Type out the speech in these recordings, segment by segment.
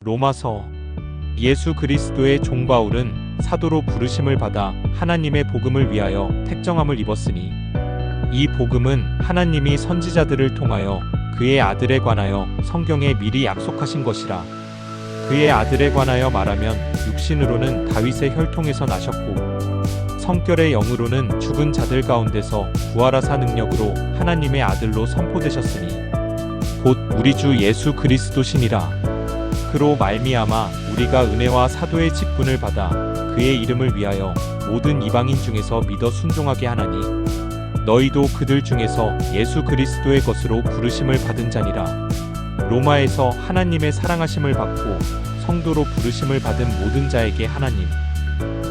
로마서. 예수 그리스도의 종 바울은 사도로 부르심을 받아 하나님의 복음을 위하여 택정함을 입었으니 이 복음은 하나님이 선지자들을 통하여 그의 아들에 관하여 성경에 미리 약속하신 것이라. 그의 아들에 관하여 말하면 육신으로는 다윗의 혈통에서 나셨고 성결의 영으로는 죽은 자들 가운데서 부활하사 능력으로 하나님의 아들로 선포되셨으니 곧 우리 주 예수 그리스도시니라. 그로 말미암아 우리가 은혜와 사도의 직분을 받아 그의 이름을 위하여 모든 이방인 중에서 믿어 순종하게 하나니 너희도 그들 중에서 예수 그리스도의 것으로 부르심을 받은 자니라. 로마에서 하나님의 사랑하심을 받고 성도로 부르심을 받은 모든 자에게 하나님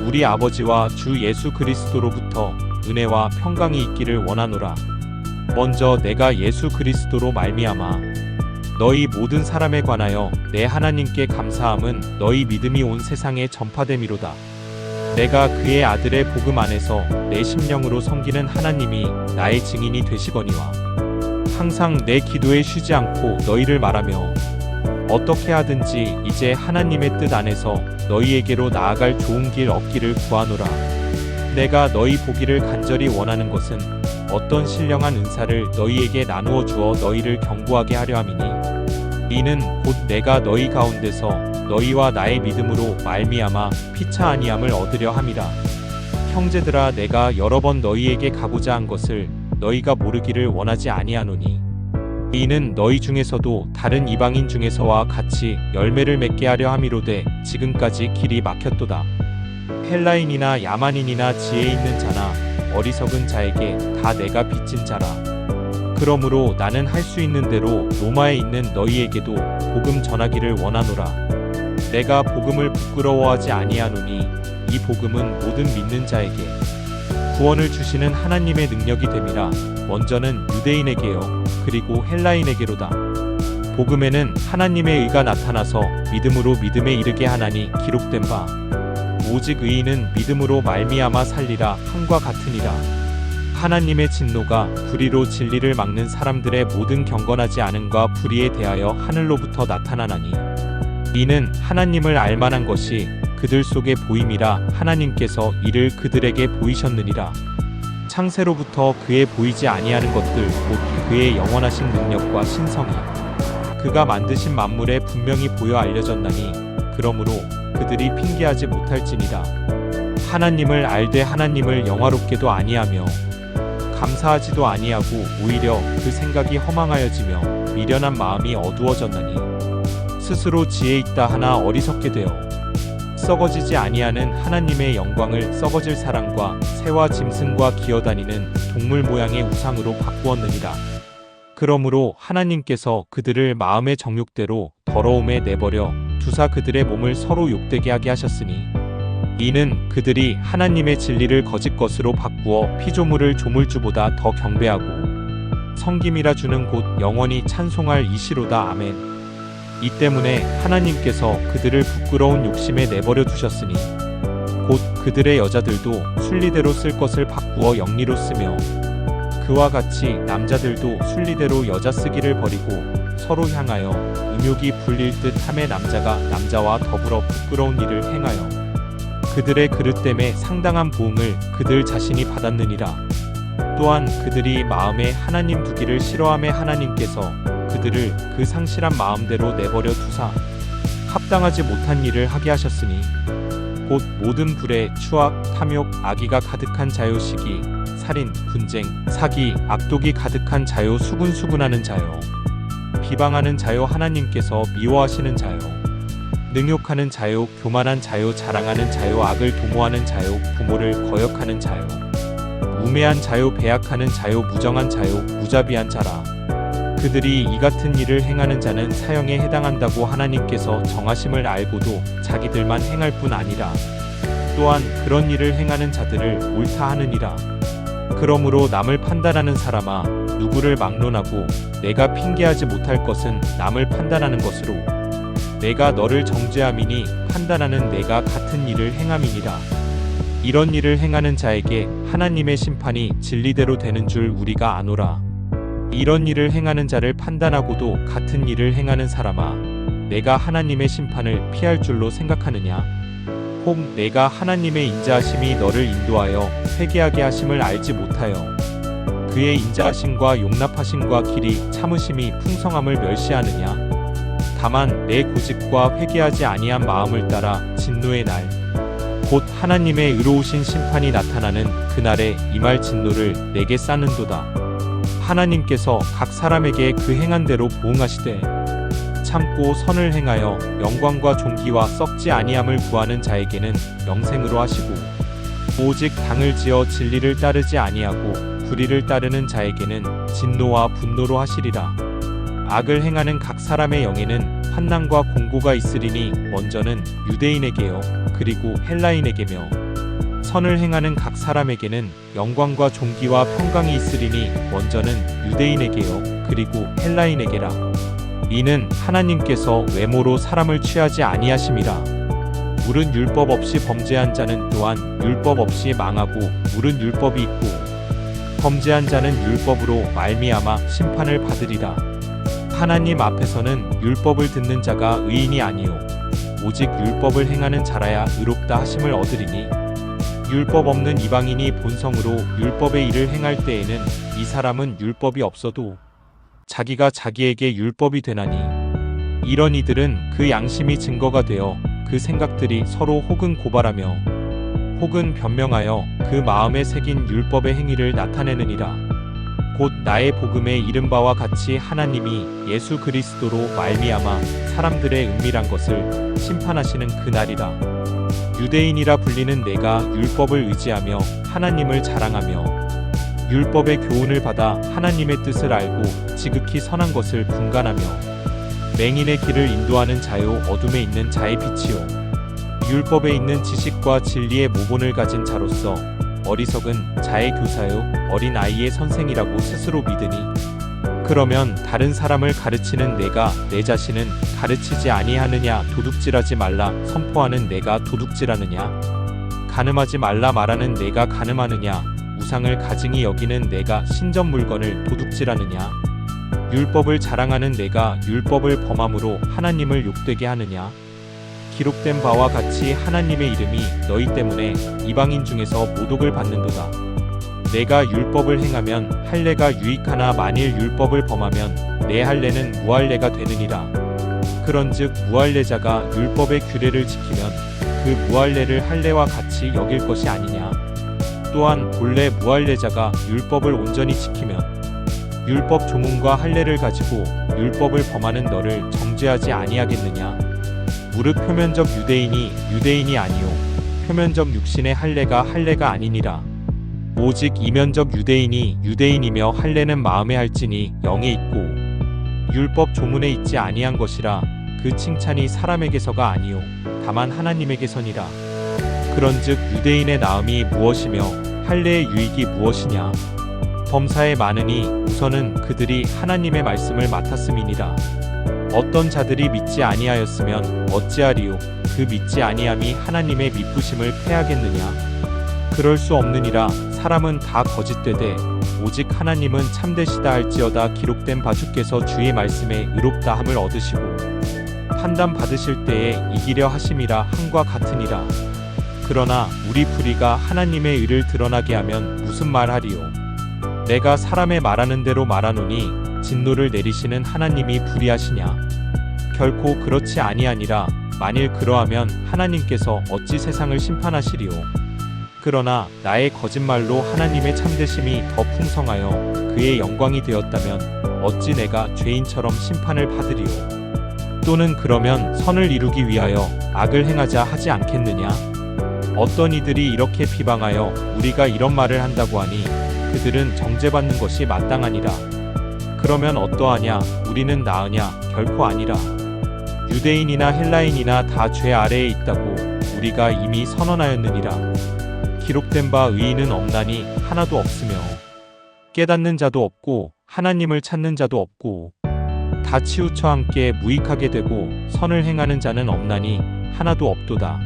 우리 아버지와 주 예수 그리스도로부터 은혜와 평강이 있기를 원하노라. 먼저 내가 예수 그리스도로 말미암아 너희 모든 사람에 관하여 내 하나님께 감사함은 너희 믿음이 온 세상에 전파됨이로다. 내가 그의 아들의 복음 안에서 내 심령으로 섬기는 하나님이 나의 증인이 되시거니와 항상 내 기도에 쉬지 않고 너희를 말하며 어떻게 하든지 이제 하나님의 뜻 안에서 너희에게로 나아갈 좋은 길 얻기를 구하노라. 내가 너희 보기를 간절히 원하는 것은 어떤 신령한 은사를 너희에게 나누어 주어 너희를 견고하게 하려 함이니 이는 곧 내가 너희 가운데서 너희와 나의 믿음으로 말미암아 피차 아니함을 얻으려 함이라. 형제들아 내가 여러 번 너희에게 가고자 한 것을 너희가 모르기를 원하지 아니하노니 이는 너희 중에서도 다른 이방인 중에서와 같이 열매를 맺게 하려 함이로되 지금까지 길이 막혔도다. 헬라인이나 야만인이나 지혜 있는 자나 어리석은 자에게 다 내가 빚진 자라. 그러므로 나는 할 수 있는 대로 로마에 있는 너희에게도 복음 전하기를 원하노라. 내가 복음을 부끄러워하지 아니하노니 이 복음은 모든 믿는 자에게 구원을 주시는 하나님의 능력이 됨이라. 먼저는 유대인에게요 그리고 헬라인에게로다. 복음에는 하나님의 의가 나타나서 믿음으로 믿음에 이르게 하나니 기록된 바 오직 의인은 믿음으로 말미암아 살리라 함과 같으니라. 하나님의 진노가 불의로 진리를 막는 사람들의 모든 경건하지 않음과 불의에 대하여 하늘로부터 나타나나니 이는 하나님을 알만한 것이 그들 속에 보임이라. 하나님께서 이를 그들에게 보이셨느니라. 창세로부터 그의 보이지 아니하는 것들 곧 그의 영원하신 능력과 신성이 그가 만드신 만물에 분명히 보여 알려졌나니 그러므로 그들이 핑계하지 못할지니라. 하나님을 알되 하나님을 영화롭게도 아니하며 감사하지도 아니하고 오히려 그 생각이 허망하여지며 미련한 마음이 어두워졌나니 스스로 지혜 있다 하나 어리석게 되어 썩어지지 아니하는 하나님의 영광을 썩어질 사람과 새와 짐승과 기어다니는 동물 모양의 우상으로 바꾸었느니라. 그러므로 하나님께서 그들을 마음의 정욕대로 더러움에 내버려 두사 그들의 몸을 서로 욕되게 하게 하셨으니 이는 그들이 하나님의 진리를 거짓 것으로 바꾸어 피조물을 조물주보다 더 경배하고 성김이라 주는 곳 영원히 찬송할 이시로다. 아멘. 이 때문에 하나님께서 그들을 부끄러운 욕심에 내버려 두셨으니 곧 그들의 여자들도 순리대로 쓸 것을 바꾸어 영리로 쓰며 그와 같이 남자들도 순리대로 여자 쓰기를 버리고 서로 향하여 음욕이 불릴 듯 함에 남자가 남자와 더불어 부끄러운 일을 행하여 그들의 그릇됨에 상당한 보응을 그들 자신이 받았느니라. 또한 그들이 마음에 하나님 두기를 싫어함에 하나님께서 그들을 그 상실한 마음대로 내버려 두사 합당하지 못한 일을 하게 하셨으니 곧 모든 불의 추악, 탐욕, 악의가 가득한 자요 시기, 살인, 분쟁, 사기, 악독이 가득한 자요 수군수군하는 자요 비방하는 자요 하나님께서 미워하시는 자요 능욕하는 자요 교만한 자요 자랑하는 자요 악을 도모하는 자요 부모를 거역하는 자요 우매한 자요 배약하는 자요 무정한 자요 무자비한 자라. 그들이 이 같은 일을 행하는 자는 사형에 해당한다고 하나님께서 정하심을 알고도 자기들만 행할 뿐 아니라 또한 그런 일을 행하는 자들을 옳다 하느니라. 그러므로 남을 판단하는 사람아 누구를 막론하고 내가 핑계하지 못할 것은 남을 판단하는 것으로 내가 너를 정죄함이니 판단하는 내가 같은 일을 행함이니라. 이런 일을 행하는 자에게 하나님의 심판이 진리대로 되는 줄 우리가 아노라. 이런 일을 행하는 자를 판단하고도 같은 일을 행하는 사람아 내가 하나님의 심판을 피할 줄로 생각하느냐? 혹 내가 하나님의 인자하심이 너를 인도하여 회개하게 하심을 알지 못하여 그의 인자하심과 용납하심과 길이 참으심이 풍성함을 멸시하느냐? 다만 내 고집과 회개하지 아니한 마음을 따라 진노의 날 곧 하나님의 의로우신 심판이 나타나는 그날에 임할 진노를 내게 쌓는도다. 하나님께서 각 사람에게 그 행한 대로 보응하시되 참고 선을 행하여 영광과 존귀와 썩지 아니함을 구하는 자에게는 영생으로 하시고 오직 당을 지어 진리를 따르지 아니하고 불의를 따르는 자에게는 진노와 분노로 하시리라. 악을 행하는 각 사람의 영에는 환난과 공고가 있으리니 먼저는 유대인에게요 그리고 헬라인에게며 선을 행하는 각 사람에게는 영광과 존귀와 평강이 있으리니 먼저는 유대인에게요 그리고 헬라인에게라. 이는 하나님께서 외모로 사람을 취하지 아니하심이라. 물은 율법 없이 범죄한 자는 또한 율법 없이 망하고 물은 율법이 있고 범죄한 자는 율법으로 말미암아 심판을 받으리라. 하나님 앞에서는 율법을 듣는 자가 의인이 아니요 오직 율법을 행하는 자라야 의롭다 하심을 얻으리니 율법 없는 이방인이 본성으로 율법의 일을 행할 때에는 이 사람은 율법이 없어도 자기가 자기에게 율법이 되나니 이런 이들은 그 양심이 증거가 되어 그 생각들이 서로 혹은 고발하며 혹은 변명하여 그 마음에 새긴 율법의 행위를 나타내느니라. 곧 나의 복음에 이른 바와 같이 하나님이 예수 그리스도로 말미암아 사람들의 은밀한 것을 심판하시는 그날이라. 유대인이라 불리는 내가 율법을 의지하며 하나님을 자랑하며 율법의 교훈을 받아 하나님의 뜻을 알고 지극히 선한 것을 분간하며 맹인의 길을 인도하는 자요 어둠에 있는 자의 빛이요 율법에 있는 지식과 진리의 모본을 가진 자로서 어리석은 자의 교사요 어린 아이의 선생이라고 스스로 믿으니 그러면 다른 사람을 가르치는 내가 내 자신은 가르치지 아니하느냐? 도둑질하지 말라 선포하는 내가 도둑질하느냐? 간음하지 말라 말하는 내가 간음하느냐? 우상을 가증히 여기는 내가 신전 물건을 도둑질하느냐? 율법을 자랑하는 내가 율법을 범함으로 하나님을 욕되게 하느냐? 기록된 바와 같이 하나님의 이름이 너희 때문에 이방인 중에서 모독을 받는도다. 내가 율법을 행하면 할례가 유익하나 만일 율법을 범하면 내 할례는 무할례가 되느니라. 그런즉 무할례자가 율법의 규례를 지키면 그 무할례를 할례와 같이 여길 것이 아니냐. 또한 본래 무할례자가 율법을 온전히 지키면 율법 조문과 할례를 가지고 율법을 범하는 너를 정죄하지 아니하겠느냐. 무릇 표면적 유대인이 유대인이 아니요 표면적 육신의 할례가 할례가 아니니라. 오직 이면적 유대인이 유대인이며 할례는 마음에 할지니 영에 있고 율법 조문에 있지 아니한 것이라. 그 칭찬이 사람에게서가 아니요 다만 하나님에게서니라. 그런즉 유대인의 나음이 무엇이며 할례의 유익이 무엇이냐. 범사에 많으니 우선은 그들이 하나님의 말씀을 맡았음이니라. 어떤 자들이 믿지 아니하였으면 어찌하리요. 그 믿지 아니함이 하나님의 미쁘심을 패하겠느냐. 그럴 수 없느니라. 사람은 다 거짓되되 오직 하나님은 참되시다 할지어다. 기록된 바 주께서 주의 말씀에 의롭다 함을 얻으시고 판단 받으실 때에 이기려 하심이라 함과 같으니라. 그러나 우리 불의가 하나님의 의를 드러나게 하면 무슨 말하리요. 내가 사람의 말하는 대로 말하노니 진노를 내리시는 하나님이 불의하시냐. 결코 그렇지 아니하니라. 만일 그러하면 하나님께서 어찌 세상을 심판하시리요. 그러나 나의 거짓말로 하나님의 참되심이 더 풍성하여 그의 영광이 되었다면 어찌 내가 죄인처럼 심판을 받으리요. 또는 그러면 선을 이루기 위하여 악을 행하자 하지 않겠느냐. 어떤 이들이 이렇게 비방하여 우리가 이런 말을 한다고 하니 그들은 정죄받는 것이 마땅하니라. 그러면 어떠하냐. 우리는 나으냐. 결코 아니라. 유대인이나 헬라인이나 다 죄 아래에 있다고 우리가 이미 선언하였느니라. 기록된 바 의인은 없나니 하나도 없으며 깨닫는 자도 없고 하나님을 찾는 자도 없고 다 치우쳐 함께 무익하게 되고 선을 행하는 자는 없나니 하나도 없도다.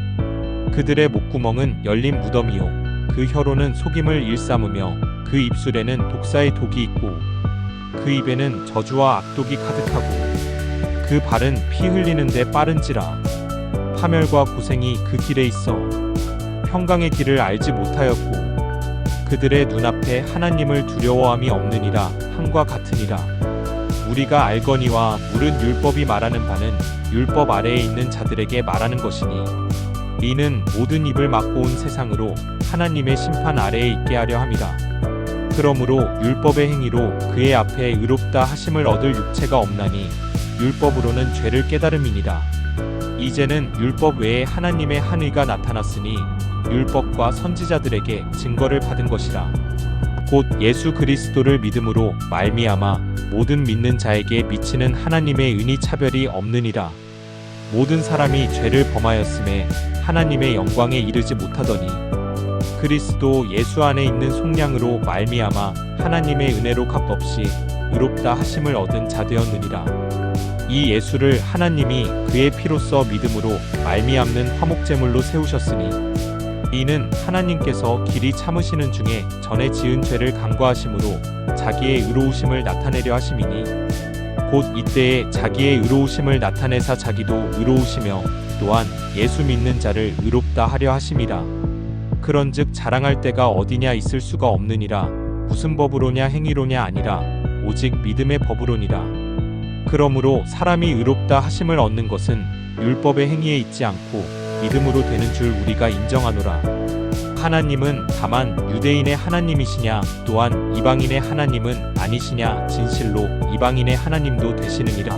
그들의 목구멍은 열린 무덤이요 그 혀로는 속임을 일삼으며 그 입술에는 독사의 독이 있고 그 입에는 저주와 악독이 가득하고 그 발은 피 흘리는데 빠른지라. 파멸과 고생이 그 길에 있어 평강의 길을 알지 못하였고 그들의 눈앞에 하나님을 두려워함이 없느니라 함과 같으니라. 우리가 알거니와 물은 율법이 말하는 바는 율법 아래에 있는 자들에게 말하는 것이니 이는 모든 입을 막고 온 세상으로 하나님의 심판 아래에 있게 하려 함이라. 그러므로 율법의 행위로 그의 앞에 의롭다 하심을 얻을 육체가 없나니 율법으로는 죄를 깨달음이니라. 이제는 율법 외에 하나님의 한 의가 나타났으니 율법과 선지자들에게 증거를 받은 것이라. 곧 예수 그리스도를 믿음으로 말미암아 모든 믿는 자에게 미치는 하나님의 은희 차별이 없느니라. 모든 사람이 죄를 범하였음에 하나님의 영광에 이르지 못하더니 그리스도 예수 안에 있는 속량으로 말미암아 하나님의 은혜로 값없이 의롭다 하심을 얻은 자 되었느니라. 이 예수를 하나님이 그의 피로써 믿음으로 말미암는 화목제물로 세우셨으니 이는 하나님께서 길이 참으시는 중에 전에 지은 죄를 간과하심으로 자기의 의로우심을 나타내려 하심이니 곧 이때에 자기의 의로우심을 나타내사 자기도 의로우시며 또한 예수 믿는 자를 의롭다 하려 하심이라. 그런즉 자랑할 때가 어디냐 있을 수가 없느니라. 무슨 법으로냐 행위로냐 아니라 오직 믿음의 법으로니라. 그러므로 사람이 의롭다 하심을 얻는 것은 율법의 행위에 있지 않고 믿음으로 되는 줄 우리가 인정하노라. 하나님은 다만 유대인의 하나님이시냐 또한 이방인의 하나님은 아니시냐 진실로 이방인의 하나님도 되시느니라.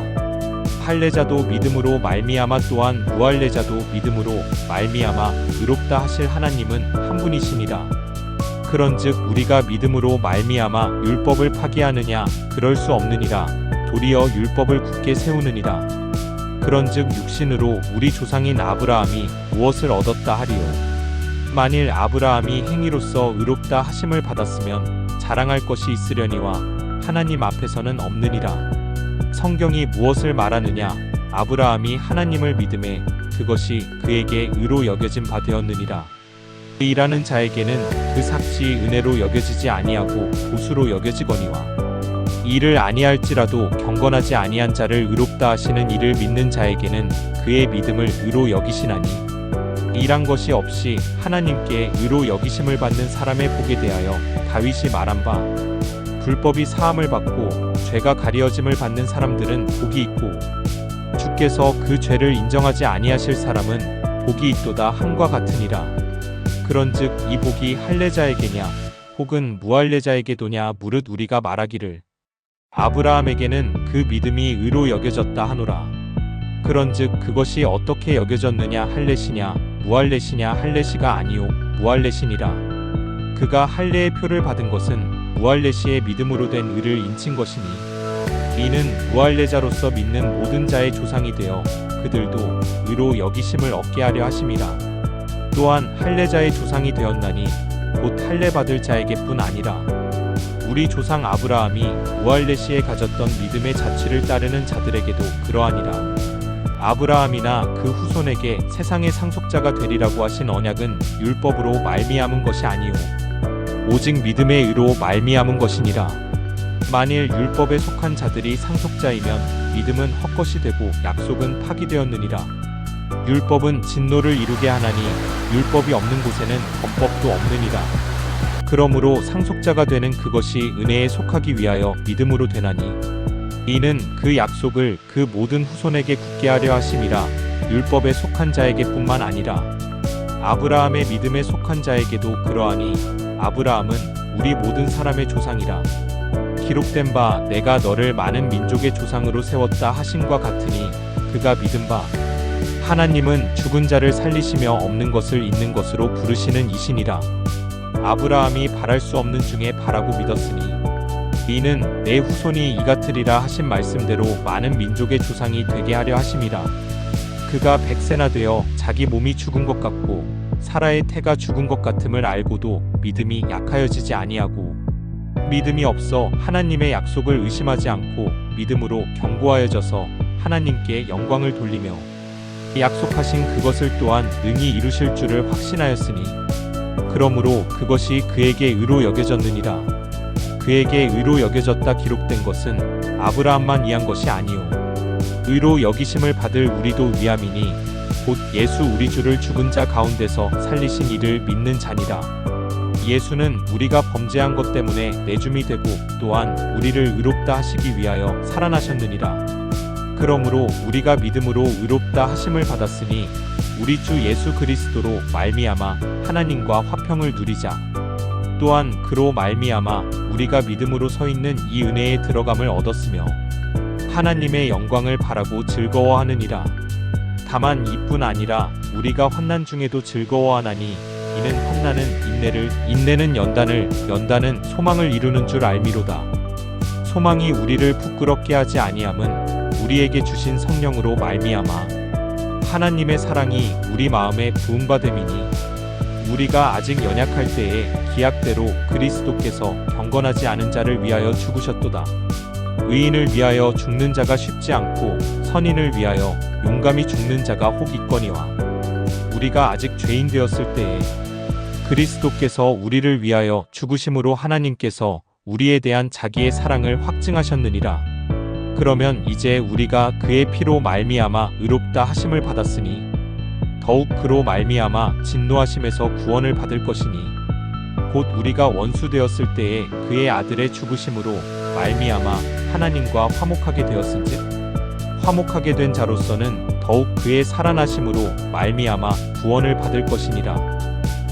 할례자도 믿음으로 말미암아 또한 무할례자도 믿음으로 말미암아 의롭다 하실 하나님은 한 분이시니라. 그런즉 우리가 믿음으로 말미암아 율법을 파기하느냐 그럴 수 없느니라. 도리어 율법을 굳게 세우느니라. 그런즉 육신으로 우리 조상인 아브라함이 무엇을 얻었다 하리요. 만일 아브라함이 행위로서 의롭다 하심을 받았으면 자랑할 것이 있으려니와 하나님 앞에서는 없느니라. 성경이 무엇을 말하느냐? 아브라함이 하나님을 믿음에 그것이 그에게 의로 여겨진 바 되었느니라. 일하는 자에게는 그 삭지 은혜로 여겨지지 아니하고 보수로 여겨지거니와 이를 아니할지라도 경건하지 아니한 자를 의롭다 하시는 이를 믿는 자에게는 그의 믿음을 의로 여기시나니 일한 것이 없이 하나님께 의로 여기심을 받는 사람의 복에 대하여 다윗이 말한 바 불법이 사함을 받고 죄가 가리어짐을 받는 사람들은 복이 있고 주께서 그 죄를 인정하지 아니하실 사람은 복이 있도다 함과 같으니라. 그런즉 이 복이 할례자에게냐 혹은 무할례자에게도냐 무릇 우리가 말하기를 아브라함에게는 그 믿음이 의로 여겨졌다 하노라. 그런즉 그것이 어떻게 여겨졌느냐 할례시냐 무할례시냐 할례시가 아니요 무할례시니라. 그가 할례의 표를 받은 것은 무할례시의 믿음으로 된 의를 인친 것이니 이는 무할례자로서 믿는 모든 자의 조상이 되어 그들도 의로 여기심을 얻게 하려 하심이라. 또한 할례자의 조상이 되었나니 곧 할례 받을 자에게뿐 아니라 우리 조상 아브라함이 무할례시에 가졌던 믿음의 자취를 따르는 자들에게도 그러하니라. 아브라함이나 그 후손에게 세상의 상속자가 되리라고 하신 언약은 율법으로 말미암은 것이 아니요 오직 믿음의 의로 말미암은 것이니라. 만일 율법에 속한 자들이 상속자이면 믿음은 헛것이 되고 약속은 파기되었느니라. 율법은 진노를 이루게 하나니 율법이 없는 곳에는 범법도 없느니라. 그러므로 상속자가 되는 그것이 은혜에 속하기 위하여 믿음으로 되나니 이는 그 약속을 그 모든 후손에게 굳게 하려 하심이라. 율법에 속한 자에게뿐만 아니라 아브라함의 믿음에 속한 자에게도 그러하니 아브라함은 우리 모든 사람의 조상이라. 기록된 바 내가 너를 많은 민족의 조상으로 세웠다 하심과 같으니 그가 믿은 바 하나님은 죽은 자를 살리시며 없는 것을 있는 것으로 부르시는 이시니라. 아브라함이 바랄 수 없는 중에 바라고 믿었으니 이는 내 후손이 이같으리라 하신 말씀대로 많은 민족의 조상이 되게 하려 하심이라. 그가 100세나 되어 자기 몸이 죽은 것 같고 사라의 태가 죽은 것 같음을 알고도 믿음이 약하여지지 아니하고 믿음이 없어 하나님의 약속을 의심하지 않고 믿음으로 견고하여져서 하나님께 영광을 돌리며 약속하신 그것을 또한 능히 이루실 줄을 확신하였으니 그러므로 그것이 그에게 의로 여겨졌느니라. 그에게 의로 여겨졌다 기록된 것은 아브라함만 이한 것이 아니요 의로 여기심을 받을 우리도 위함이니 곧 예수 우리 주를 죽은 자 가운데서 살리신 이를 믿는 자니라. 예수는 우리가 범죄한 것 때문에 내줌이 되고 또한 우리를 의롭다 하시기 위하여 살아나셨느니라. 그러므로 우리가 믿음으로 의롭다 하심을 받았으니 우리 주 예수 그리스도로 말미암아 하나님과 화평을 누리자. 또한 그로 말미암아 우리가 믿음으로 서 있는 이 은혜에 들어감을 얻었으며 하나님의 영광을 바라고 즐거워하느니라. 다만 이뿐 아니라 우리가 환난 중에도 즐거워하나니 이는 환난은 인내를, 인내는 연단을, 연단은 소망을 이루는 줄 알미로다. 소망이 우리를 부끄럽게 하지 아니함은 우리에게 주신 성령으로 말미암아 하나님의 사랑이 우리 마음에 부음받음이니 우리가 아직 연약할 때에 기약대로 그리스도께서 경건하지 않은 자를 위하여 죽으셨도다. 의인을 위하여 죽는 자가 쉽지 않고 선인을 위하여 용감히 죽는 자가 혹 있거니와 우리가 아직 죄인 되었을 때에 그리스도께서 우리를 위하여 죽으심으로 하나님께서 우리에 대한 자기의 사랑을 확증하셨느니라. 그러면 이제 우리가 그의 피로 말미암아 의롭다 하심을 받았으니 더욱 그로 말미암아 진노하심에서 구원을 받을 것이니 곧 우리가 원수 되었을 때에 그의 아들의 죽으심으로 말미암아 하나님과 화목하게 되었은즉 화목하게 된 자로서는 더욱 그의 살아나심으로 말미암아 구원을 받을 것이니라.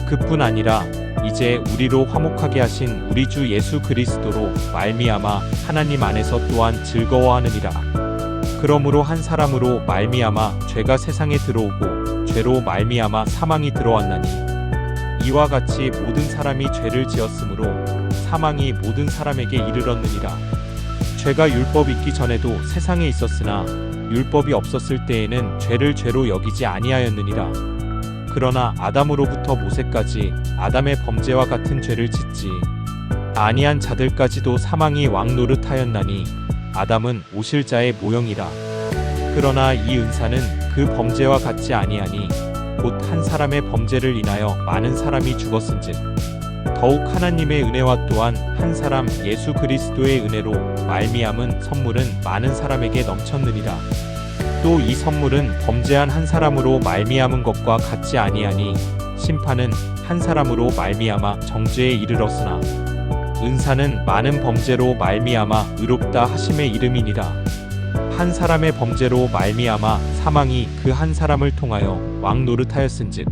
그뿐 아니라 이제 우리로 화목하게 하신 우리 주 예수 그리스도로 말미암아 하나님 안에서 또한 즐거워하느니라. 그러므로 한 사람으로 말미암아 죄가 세상에 들어오고 죄로 말미암아 사망이 들어왔나니 이와 같이 모든 사람이 죄를 지었으므로 사망이 모든 사람에게 이르렀느니라. 죄가 율법 있기 전에도 세상에 있었으나 율법이 없었을 때에는 죄를 죄로 여기지 아니하였느니라. 그러나 아담으로부터 모세까지 아담의 범죄와 같은 죄를 짓지 아니한 자들까지도 사망이 왕노릇하였나니 아담은 오실 자의 모형이라. 그러나 이 은사는 그 범죄와 같지 아니하니 곧 한 사람의 범죄를 인하여 많은 사람이 죽었은즉 더욱 하나님의 은혜와 또한 한 사람 예수 그리스도의 은혜로 말미암은 선물은 많은 사람에게 넘쳤느니라. 또 이 선물은 범죄한 한 사람으로 말미암은 것과 같지 아니하니 심판은 한 사람으로 말미암아 정죄에 이르렀으나 은사는 많은 범죄로 말미암아 의롭다 하심의 이름이니라. 한 사람의 범죄로 말미암아 사망이 그 한 사람을 통하여 왕노릇하였은즉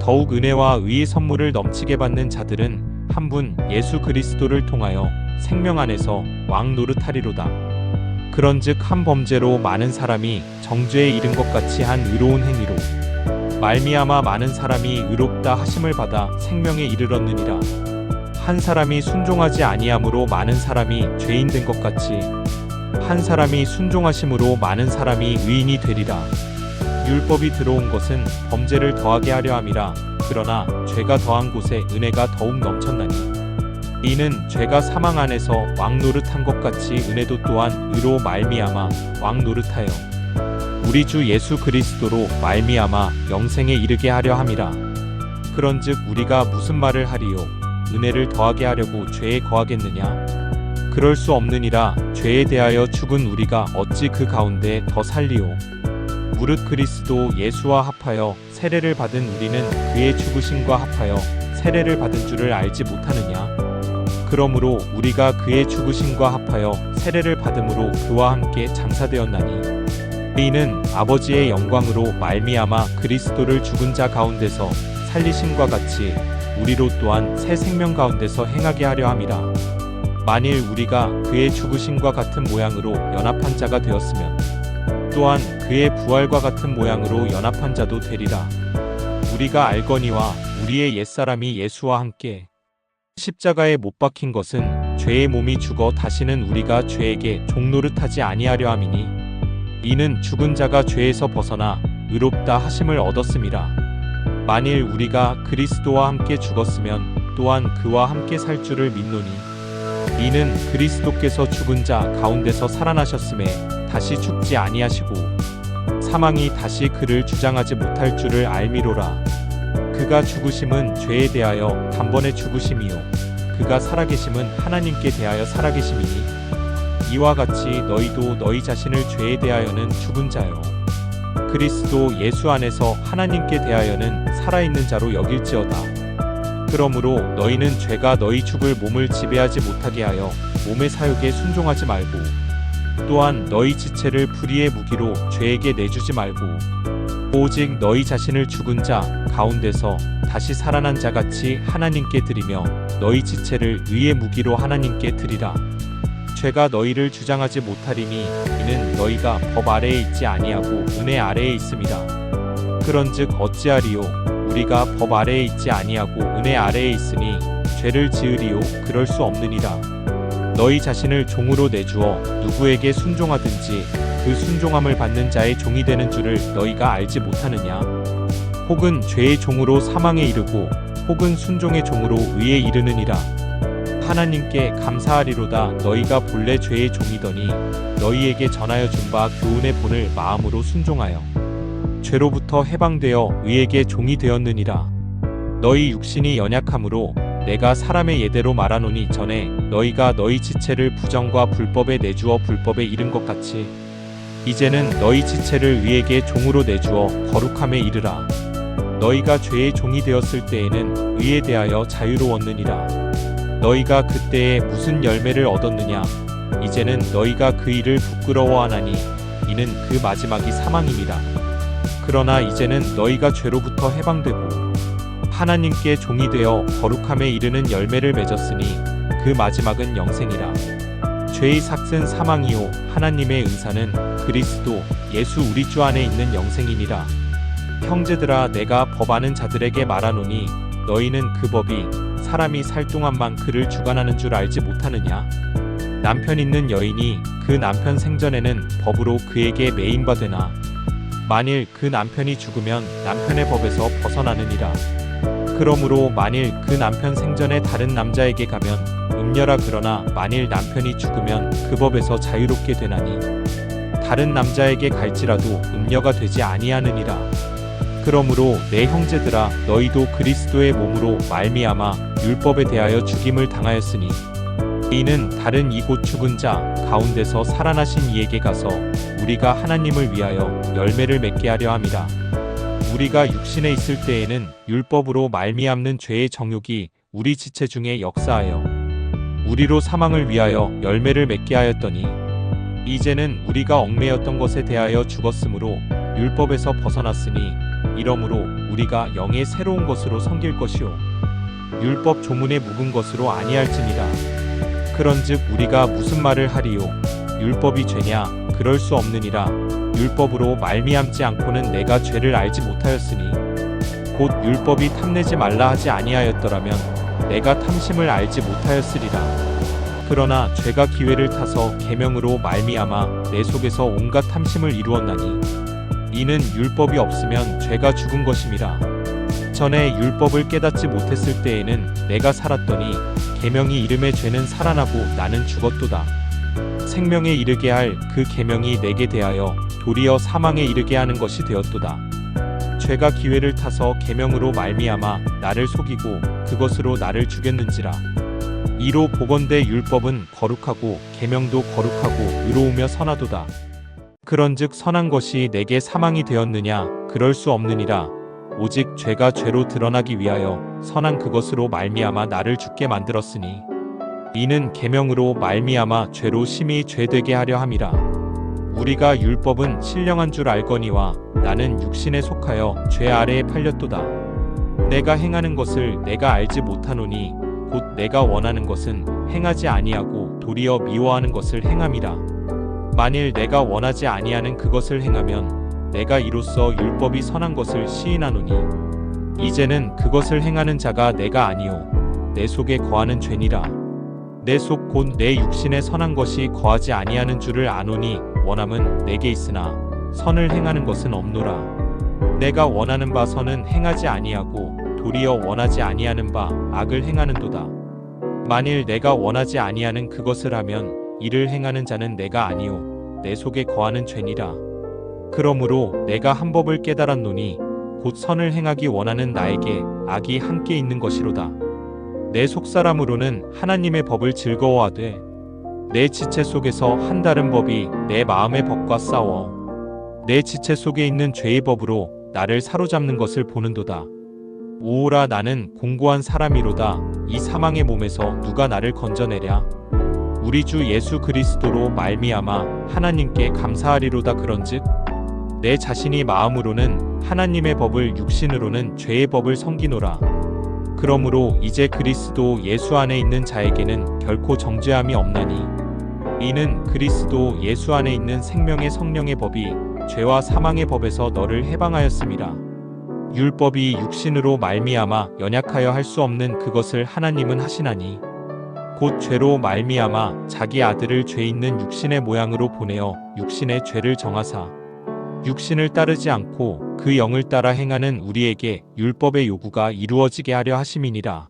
더욱 은혜와 의의 선물을 넘치게 받는 자들은 한 분 예수 그리스도를 통하여 생명 안에서 왕노릇하리로다. 그런즉 한 범죄로 많은 사람이 정죄에 이른 것 같이 한 의로운 행위로 말미암아 많은 사람이 의롭다 하심을 받아 생명에 이르렀느니라. 한 사람이 순종하지 아니함으로 많은 사람이 죄인 된 것 같이 한 사람이 순종하심으로 많은 사람이 의인이 되리라. 율법이 들어온 것은 범죄를 더하게 하려 함이라. 그러나 죄가 더한 곳에 은혜가 더욱 넘쳤나니 이는 죄가 사망 안에서 왕노릇한 것 같이 은혜도 또한 의로 말미암아 왕노릇하여 우리 주 예수 그리스도로 말미암아 영생에 이르게 하려 함이라. 그런즉 우리가 무슨 말을 하리요? 은혜를 더하게 하려고 죄에 거하겠느냐? 그럴 수 없느니라. 죄에 대하여 죽은 우리가 어찌 그 가운데 더 살리요? 무릇 그리스도 예수와 합하여 세례를 받은 우리는 그의 죽으심과 합하여 세례를 받은 줄을 알지 못하느냐? 그러므로 우리가 그의 죽으심과 합하여 세례를 받음으로 그와 함께 장사되었나니 이는 아버지의 영광으로 말미암아 그리스도를 죽은 자 가운데서 살리심과 같이 우리로 또한 새 생명 가운데서 행하게 하려 함이라. 만일 우리가 그의 죽으심과 같은 모양으로 연합한 자가 되었으면 또한 그의 부활과 같은 모양으로 연합한 자도 되리라. 우리가 알거니와 우리의 옛사람이 예수와 함께 십자가에 못 박힌 것은 죄의 몸이 죽어 다시는 우리가 죄에게 종노릇하지 아니하려 함이니 이는 죽은 자가 죄에서 벗어나 의롭다 하심을 얻었음이라. 만일 우리가 그리스도와 함께 죽었으면 또한 그와 함께 살 줄을 믿노니 이는 그리스도께서 죽은 자 가운데서 살아나셨음에 다시 죽지 아니하시고 사망이 다시 그를 주장하지 못할 줄을 알미로라. 그가 죽으심은 죄에 대하여 단번에 죽으심이요 그가 살아계심은 하나님께 대하여 살아계심이니 이와 같이 너희도 너희 자신을 죄에 대하여는 죽은 자요 그리스도 예수 안에서 하나님께 대하여는 살아있는 자로 여길지어다. 그러므로 너희는 죄가 너희 죽을 몸을 지배하지 못하게 하여 몸의 사욕에 순종하지 말고 또한 너희 지체를 불의의 무기로 죄에게 내주지 말고 오직 너희 자신을 죽은 자 가운데서 다시 살아난 자같이 하나님께 드리며 너희 지체를 의의 무기로 하나님께 드리라. 죄가 너희를 주장하지 못하리니 이는 너희가 법 아래에 있지 아니하고 은혜 아래에 있음이라. 그런즉 어찌하리요? 우리가 법 아래에 있지 아니하고 은혜 아래에 있으니 죄를 지으리요? 그럴 수 없느니라. 너희 자신을 종으로 내주어 누구에게 순종하든지 그 순종함을 받는 자의 종이 되는 줄을 너희가 알지 못하느냐? 혹은 죄의 종으로 사망에 이르고 혹은 순종의 종으로 의에 이르느니라. 하나님께 감사하리로다. 너희가 본래 죄의 종이더니 너희에게 전하여 준 바 교훈의 본을 마음으로 순종하여 죄로부터 해방되어 의에게 종이 되었느니라. 너희 육신이 연약함으로 내가 사람의 예대로 말하노니 전에 너희가 너희 지체를 부정과 불법에 내주어 불법에 이른 것 같이 이제는 너희 지체를 의에게 종으로 내주어 거룩함에 이르라. 너희가 죄의 종이 되었을 때에는 의에 대하여 자유로웠느니라. 너희가 그때에 무슨 열매를 얻었느냐? 이제는 너희가 그 일을 부끄러워하나니 이는 그 마지막이 사망임이라. 그러나 이제는 너희가 죄로부터 해방되고 하나님께 종이 되어 거룩함에 이르는 열매를 맺었으니 그 마지막은 영생이라. 죄의 삭은 사망이요 하나님의 은사는 그리스도 예수 우리 주 안에 있는 영생이니라. 형제들아 내가 법 아는 자들에게 말하노니 너희는 그 법이 사람이 살 동안만 그를 주관하는 줄 알지 못하느냐? 남편 있는 여인이 그 남편 생전에는 법으로 그에게 매인바 되나 만일 그 남편이 죽으면 남편의 법에서 벗어나느니라. 그러므로 만일 그 남편 생전에 다른 남자에게 가면 음녀라. 그러나 만일 남편이 죽으면 그 법에서 자유롭게 되나니 다른 남자에게 갈지라도 음녀가 되지 아니하느니라. 그러므로 내 형제들아 너희도 그리스도의 몸으로 말미암아 율법에 대하여 죽임을 당하였으니 이는 다른 이곳 죽은 자 가운데서 살아나신 이에게 가서 우리가 하나님을 위하여 열매를 맺게 하려 함이라. 우리가 육신에 있을 때에는 율법으로 말미암는 죄의 정욕이 우리 지체 중에 역사하여 우리로 사망을 위하여 열매를 맺게 하였더니 이제는 우리가 얽매였던 것에 대하여 죽었으므로 율법에서 벗어났으니 이러므로 우리가 영의 새로운 것으로 섬길 것이요 율법 조문에 묵은 것으로 아니할지니라. 그런즉 우리가 무슨 말을 하리요? 율법이 죄냐? 그럴 수 없느니라. 율법으로 말미암지 않고는 내가 죄를 알지 못하였으니 곧 율법이 탐내지 말라 하지 아니하였더라면 내가 탐심을 알지 못하였으리라. 그러나 죄가 기회를 타서 계명으로 말미암아 내 속에서 온갖 탐심을 이루었나니 이는 율법이 없으면 죄가 죽은 것임이라. 전에 율법을 깨닫지 못했을 때에는 내가 살았더니 계명이 이름에 죄는 살아나고 나는 죽었도다. 생명에 이르게 할 그 계명이 내게 대하여 도리어 사망에 이르게 하는 것이 되었도다. 죄가 기회를 타서 계명으로 말미암아 나를 속이고 그것으로 나를 죽였는지라. 이로 보건대 율법은 거룩하고 계명도 거룩하고 의로우며 선하도다. 그런즉 선한 것이 내게 사망이 되었느냐? 그럴 수 없느니라. 오직 죄가 죄로 드러나기 위하여 선한 그것으로 말미암아 나를 죽게 만들었으니 이는 계명으로 말미암아 죄로 심히 죄되게 하려 함이라. 우리가 율법은 신령한 줄 알거니와 나는 육신에 속하여 죄 아래에 팔렸도다. 내가 행하는 것을 내가 알지 못하노니 곧 내가 원하는 것은 행하지 아니하고 도리어 미워하는 것을 행함이라. 만일 내가 원하지 아니하는 그것을 행하면 내가 이로써 율법이 선한 것을 시인하노니 이제는 그것을 행하는 자가 내가 아니요 내 속에 거하는 죄니라. 내 속 곧 내 육신에 선한 것이 거하지 아니하는 줄을 아노니 원함은 내게 있으나 선을 행하는 것은 없노라. 내가 원하는 바 선은 행하지 아니하고 도리어 원하지 아니하는 바 악을 행하는도다. 만일 내가 원하지 아니하는 그것을 하면 이를 행하는 자는 내가 아니요 내 속에 거하는 죄니라. 그러므로 내가 한 법을 깨달았노니 곧 선을 행하기 원하는 나에게 악이 함께 있는 것이로다. 내 속사람으로는 하나님의 법을 즐거워하되 내 지체 속에서 한 다른 법이 내 마음의 법과 싸워 내 지체 속에 있는 죄의 법으로 나를 사로잡는 것을 보는도다. 오호라 나는 공고한 사람이로다. 이 사망의 몸에서 누가 나를 건져내랴. 우리 주 예수 그리스도로 말미암아 하나님께 감사하리로다. 그런즉 내 자신이 마음으로는 하나님의 법을 육신으로는 죄의 법을 섬기노라. 그러므로 이제 그리스도 예수 안에 있는 자에게는 결코 정죄함이 없나니 이는 그리스도 예수 안에 있는 생명의 성령의 법이 죄와 사망의 법에서 너를 해방하였음이라. 율법이 육신으로 말미암아 연약하여 할 수 없는 그것을 하나님은 하시나니 곧 죄로 말미암아 자기 아들을 죄 있는 육신의 모양으로 보내어 육신의 죄를 정하사 육신을 따르지 않고 그 영을 따라 행하는 우리에게 율법의 요구가 이루어지게 하려 하심이니라.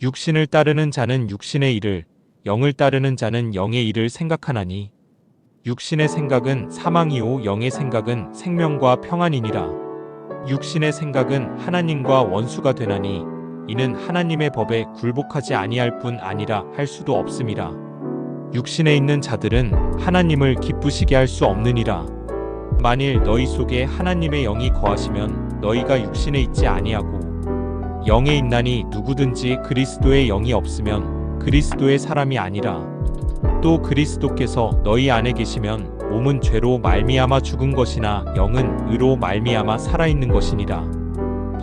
육신을 따르는 자는 육신의 일을, 영을 따르는 자는 영의 일을 생각하나니 육신의 생각은 사망이요 영의 생각은 생명과 평안이니라. 육신의 생각은 하나님과 원수가 되나니 이는 하나님의 법에 굴복하지 아니할 뿐 아니라 할 수도 없음이라. 육신에 있는 자들은 하나님을 기쁘시게 할 수 없느니라. 만일 너희 속에 하나님의 영이 거하시면 너희가 육신에 있지 아니하고 영에 있나니 누구든지 그리스도의 영이 없으면 그리스도의 사람이 아니라. 또 그리스도께서 너희 안에 계시면 몸은 죄로 말미암아 죽은 것이나 영은 의로 말미암아 살아있는 것이니라.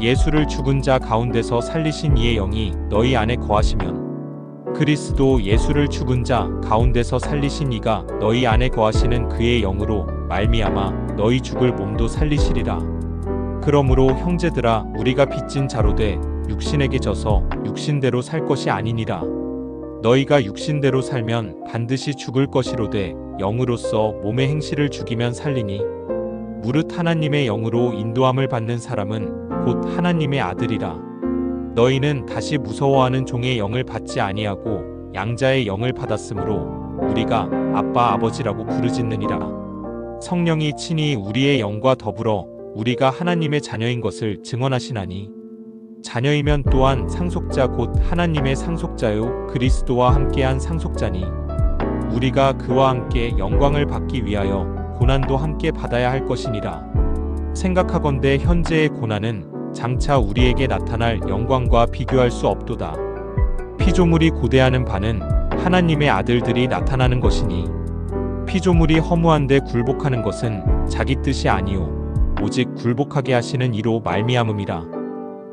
예수를 죽은 자 가운데서 살리신 이의 영이 너희 안에 거하시면 그리스도 예수를 죽은 자 가운데서 살리신 이가 너희 안에 거하시는 그의 영으로 말미암아 너희 죽을 몸도 살리시리라. 그러므로 형제들아 우리가 빚진 자로 돼 육신에게 져서 육신대로 살 것이 아니니라. 너희가 육신대로 살면 반드시 죽을 것이로되 영으로서 몸의 행실을 죽이면 살리니 무릇 하나님의 영으로 인도함을 받는 사람은 곧 하나님의 아들이라. 너희는 다시 무서워하는 종의 영을 받지 아니하고 양자의 영을 받았으므로 우리가 아빠 아버지라고 부르짖느니라. 성령이 친히 우리의 영과 더불어 우리가 하나님의 자녀인 것을 증언하시나니 자녀이면 또한 상속자 곧 하나님의 상속자요 그리스도와 함께한 상속자니 우리가 그와 함께 영광을 받기 위하여 고난도 함께 받아야 할 것이니라. 생각하건대 현재의 고난은 장차 우리에게 나타날 영광과 비교할 수 없도다. 피조물이 고대하는 바는 하나님의 아들들이 나타나는 것이니 피조물이 허무한데 굴복하는 것은 자기 뜻이 아니요 오직 굴복하게 하시는 이로 말미암음이라.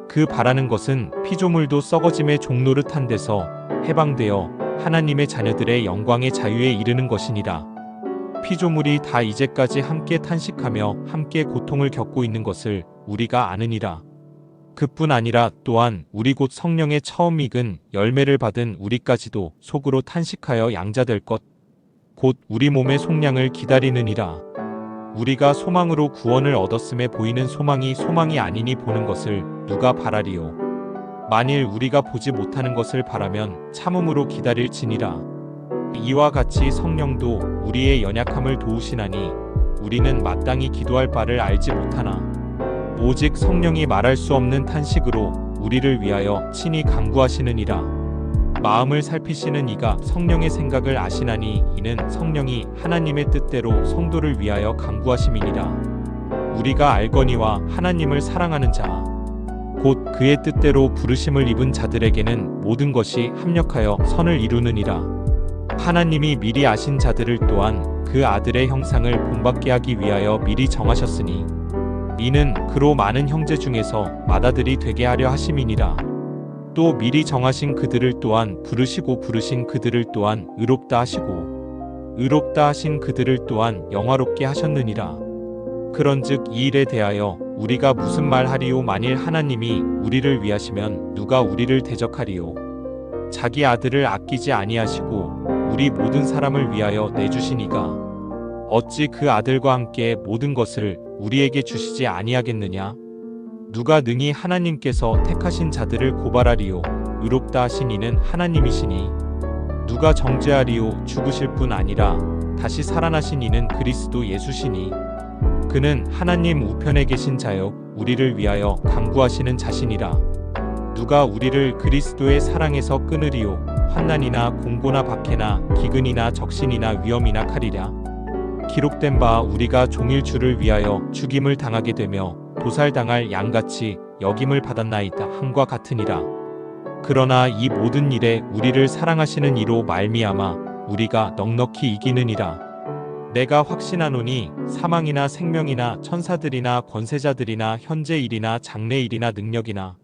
그 바라는 것은 피조물도 썩어짐의 종노릇한 데서 해방되어 하나님의 자녀들의 영광의 자유에 이르는 것이니라. 피조물이 다 이제까지 함께 탄식하며 함께 고통을 겪고 있는 것을 우리가 아느니라. 그뿐 아니라 또한 우리 곧 성령의 처음 익은 열매를 받은 우리까지도 속으로 탄식하여 양자될 것 곧 우리 몸의 속량을 기다리느니라. 우리가 소망으로 구원을 얻었음에 보이는 소망이 소망이 아니니 보는 것을 누가 바라리요. 만일 우리가 보지 못하는 것을 바라면 참음으로 기다릴지니라. 이와 같이 성령도 우리의 연약함을 도우시나니 우리는 마땅히 기도할 바를 알지 못하나 오직 성령이 말할 수 없는 탄식으로 우리를 위하여 친히 간구하시느니라. 마음을 살피시는 이가 성령의 생각을 아시나니 이는 성령이 하나님의 뜻대로 성도를 위하여 간구하심이니라. 우리가 알거니와 하나님을 사랑하는 자 곧 그의 뜻대로 부르심을 입은 자들에게는 모든 것이 합력하여 선을 이루느니라. 하나님이 미리 아신 자들을 또한 그 아들의 형상을 본받게 하기 위하여 미리 정하셨으니 이는 그로 많은 형제 중에서 맏아들이 되게 하려 하심이니라. 또 미리 정하신 그들을 또한 부르시고 부르신 그들을 또한 의롭다 하시고 의롭다 하신 그들을 또한 영화롭게 하셨느니라. 그런즉 이 일에 대하여 우리가 무슨 말 하리요. 만일 하나님이 우리를 위하시면 누가 우리를 대적하리요. 자기 아들을 아끼지 아니하시고 우리 모든 사람을 위하여 내주시니가 어찌 그 아들과 함께 모든 것을 우리에게 주시지 아니하겠느냐. 누가 능히 하나님께서 택하신 자들을 고발하리요. 의롭다 하신 이는 하나님이시니 누가 정죄하리요. 죽으실 뿐 아니라 다시 살아나신 이는 그리스도 예수시니 그는 하나님 우편에 계신 자요 우리를 위하여 간구하시는 자신이라. 누가 우리를 그리스도의 사랑에서 끊으리요. 환난이나 공고나 박해나 기근이나 적신이나 위험이나 칼이랴. 기록된 바 우리가 종일 주를 위하여 죽임을 당하게 되며 도살당할 양같이 여김을 받았나이다 함과 같으니라. 그러나 이 모든 일에 우리를 사랑하시는 이로 말미암아 우리가 넉넉히 이기느니라. 내가 확신하노니 사망이나 생명이나 천사들이나 권세자들이나 현재 일이나 장래 일이나 능력이나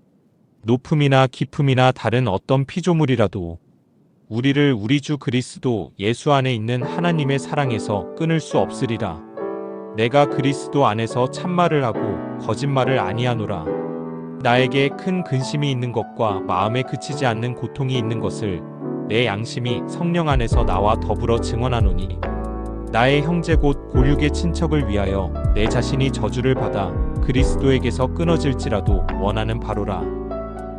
높음이나 깊음이나 다른 어떤 피조물이라도 우리를 우리 주 그리스도 예수 안에 있는 하나님의 사랑에서 끊을 수 없으리라. 내가 그리스도 안에서 참말을 하고 거짓말을 아니하노라. 나에게 큰 근심이 있는 것과 마음에 그치지 않는 고통이 있는 것을 내 양심이 성령 안에서 나와 더불어 증언하노니 나의 형제 곧 골육의 친척을 위하여 내 자신이 저주를 받아 그리스도에게서 끊어질지라도 원하는 바로라.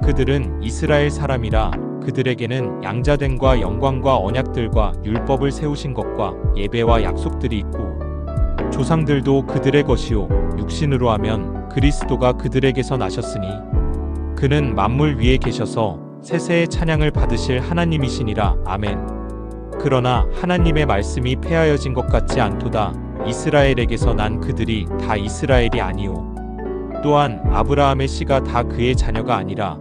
그들은 이스라엘 사람이라. 그들에게는 양자됨과 영광과 언약들과 율법을 세우신 것과 예배와 약속들이 있고 조상들도 그들의 것이요 육신으로 하면 그리스도가 그들에게서 나셨으니 그는 만물 위에 계셔서 세세의 찬양을 받으실 하나님이시니라. 아멘. 그러나 하나님의 말씀이 폐하여진 것 같지 않도다. 이스라엘에게서 난 그들이 다 이스라엘이 아니요 또한 아브라함의 씨가 다 그의 자녀가 아니라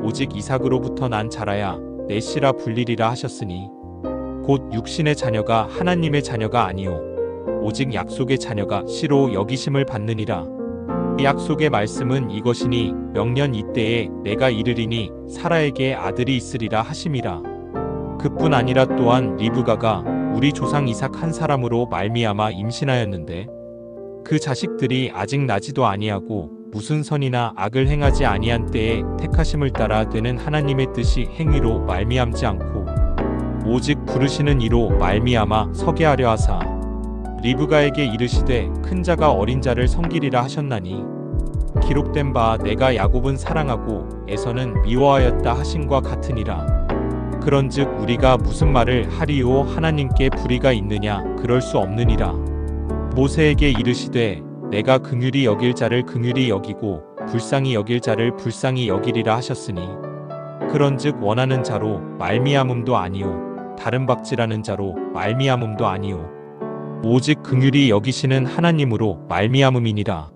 오직 이삭으로부터 난 자라야 내 씨라 불리리라 하셨으니 곧 육신의 자녀가 하나님의 자녀가 아니요 오직 약속의 자녀가 씨로 여기심을 받느니라. 약속의 말씀은 이것이니 명년 이때에 내가 이르리니 사라에게 아들이 있으리라 하심이라. 그뿐 아니라 또한 리브가가 우리 조상 이삭 한 사람으로 말미암아 임신하였는데 그 자식들이 아직 나지도 아니하고 무슨 선이나 악을 행하지 아니한 때에 택하심을 따라 되는 하나님의 뜻이 행위로 말미암지 않고 오직 부르시는 이로 말미암아 서게 하려 하사 리브가에게 이르시되 큰 자가 어린 자를 섬기리라 하셨나니 기록된 바 내가 야곱은 사랑하고 에서는 미워하였다 하심과 같으니라. 그런즉 우리가 무슨 말을 하리요 하나님께 불의가 있느냐 그럴 수 없느니라. 모세에게 이르시되 내가 긍휼히 여길 자를 긍휼히 여기고 불쌍히 여길 자를 불쌍히 여기리라 하셨으니 그런즉 원하는 자로 말미암음도 아니요 다른 박지라는 자로 말미암음도 아니요 오직 긍휼히 여기시는 하나님으로 말미암음이니라.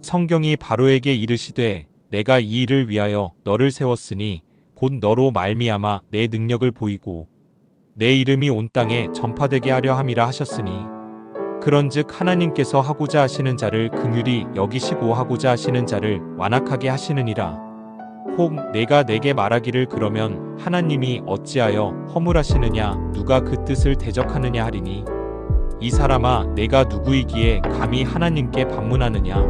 성경이 바로에게 이르시되 내가 이 일을 위하여 너를 세웠으니 곧 너로 말미암아 내 능력을 보이고 내 이름이 온 땅에 전파되게 하려 함이라 하셨으니 그런즉 하나님께서 하고자 하시는 자를 긍휼히 여기시고 하고자 하시는 자를 완악하게 하시느니라. 혹 내가 내게 말하기를 그러면 하나님이 어찌하여 허물하시느냐 누가 그 뜻을 대적하느냐 하리니 이 사람아 내가 누구이기에 감히 하나님께 반문하느냐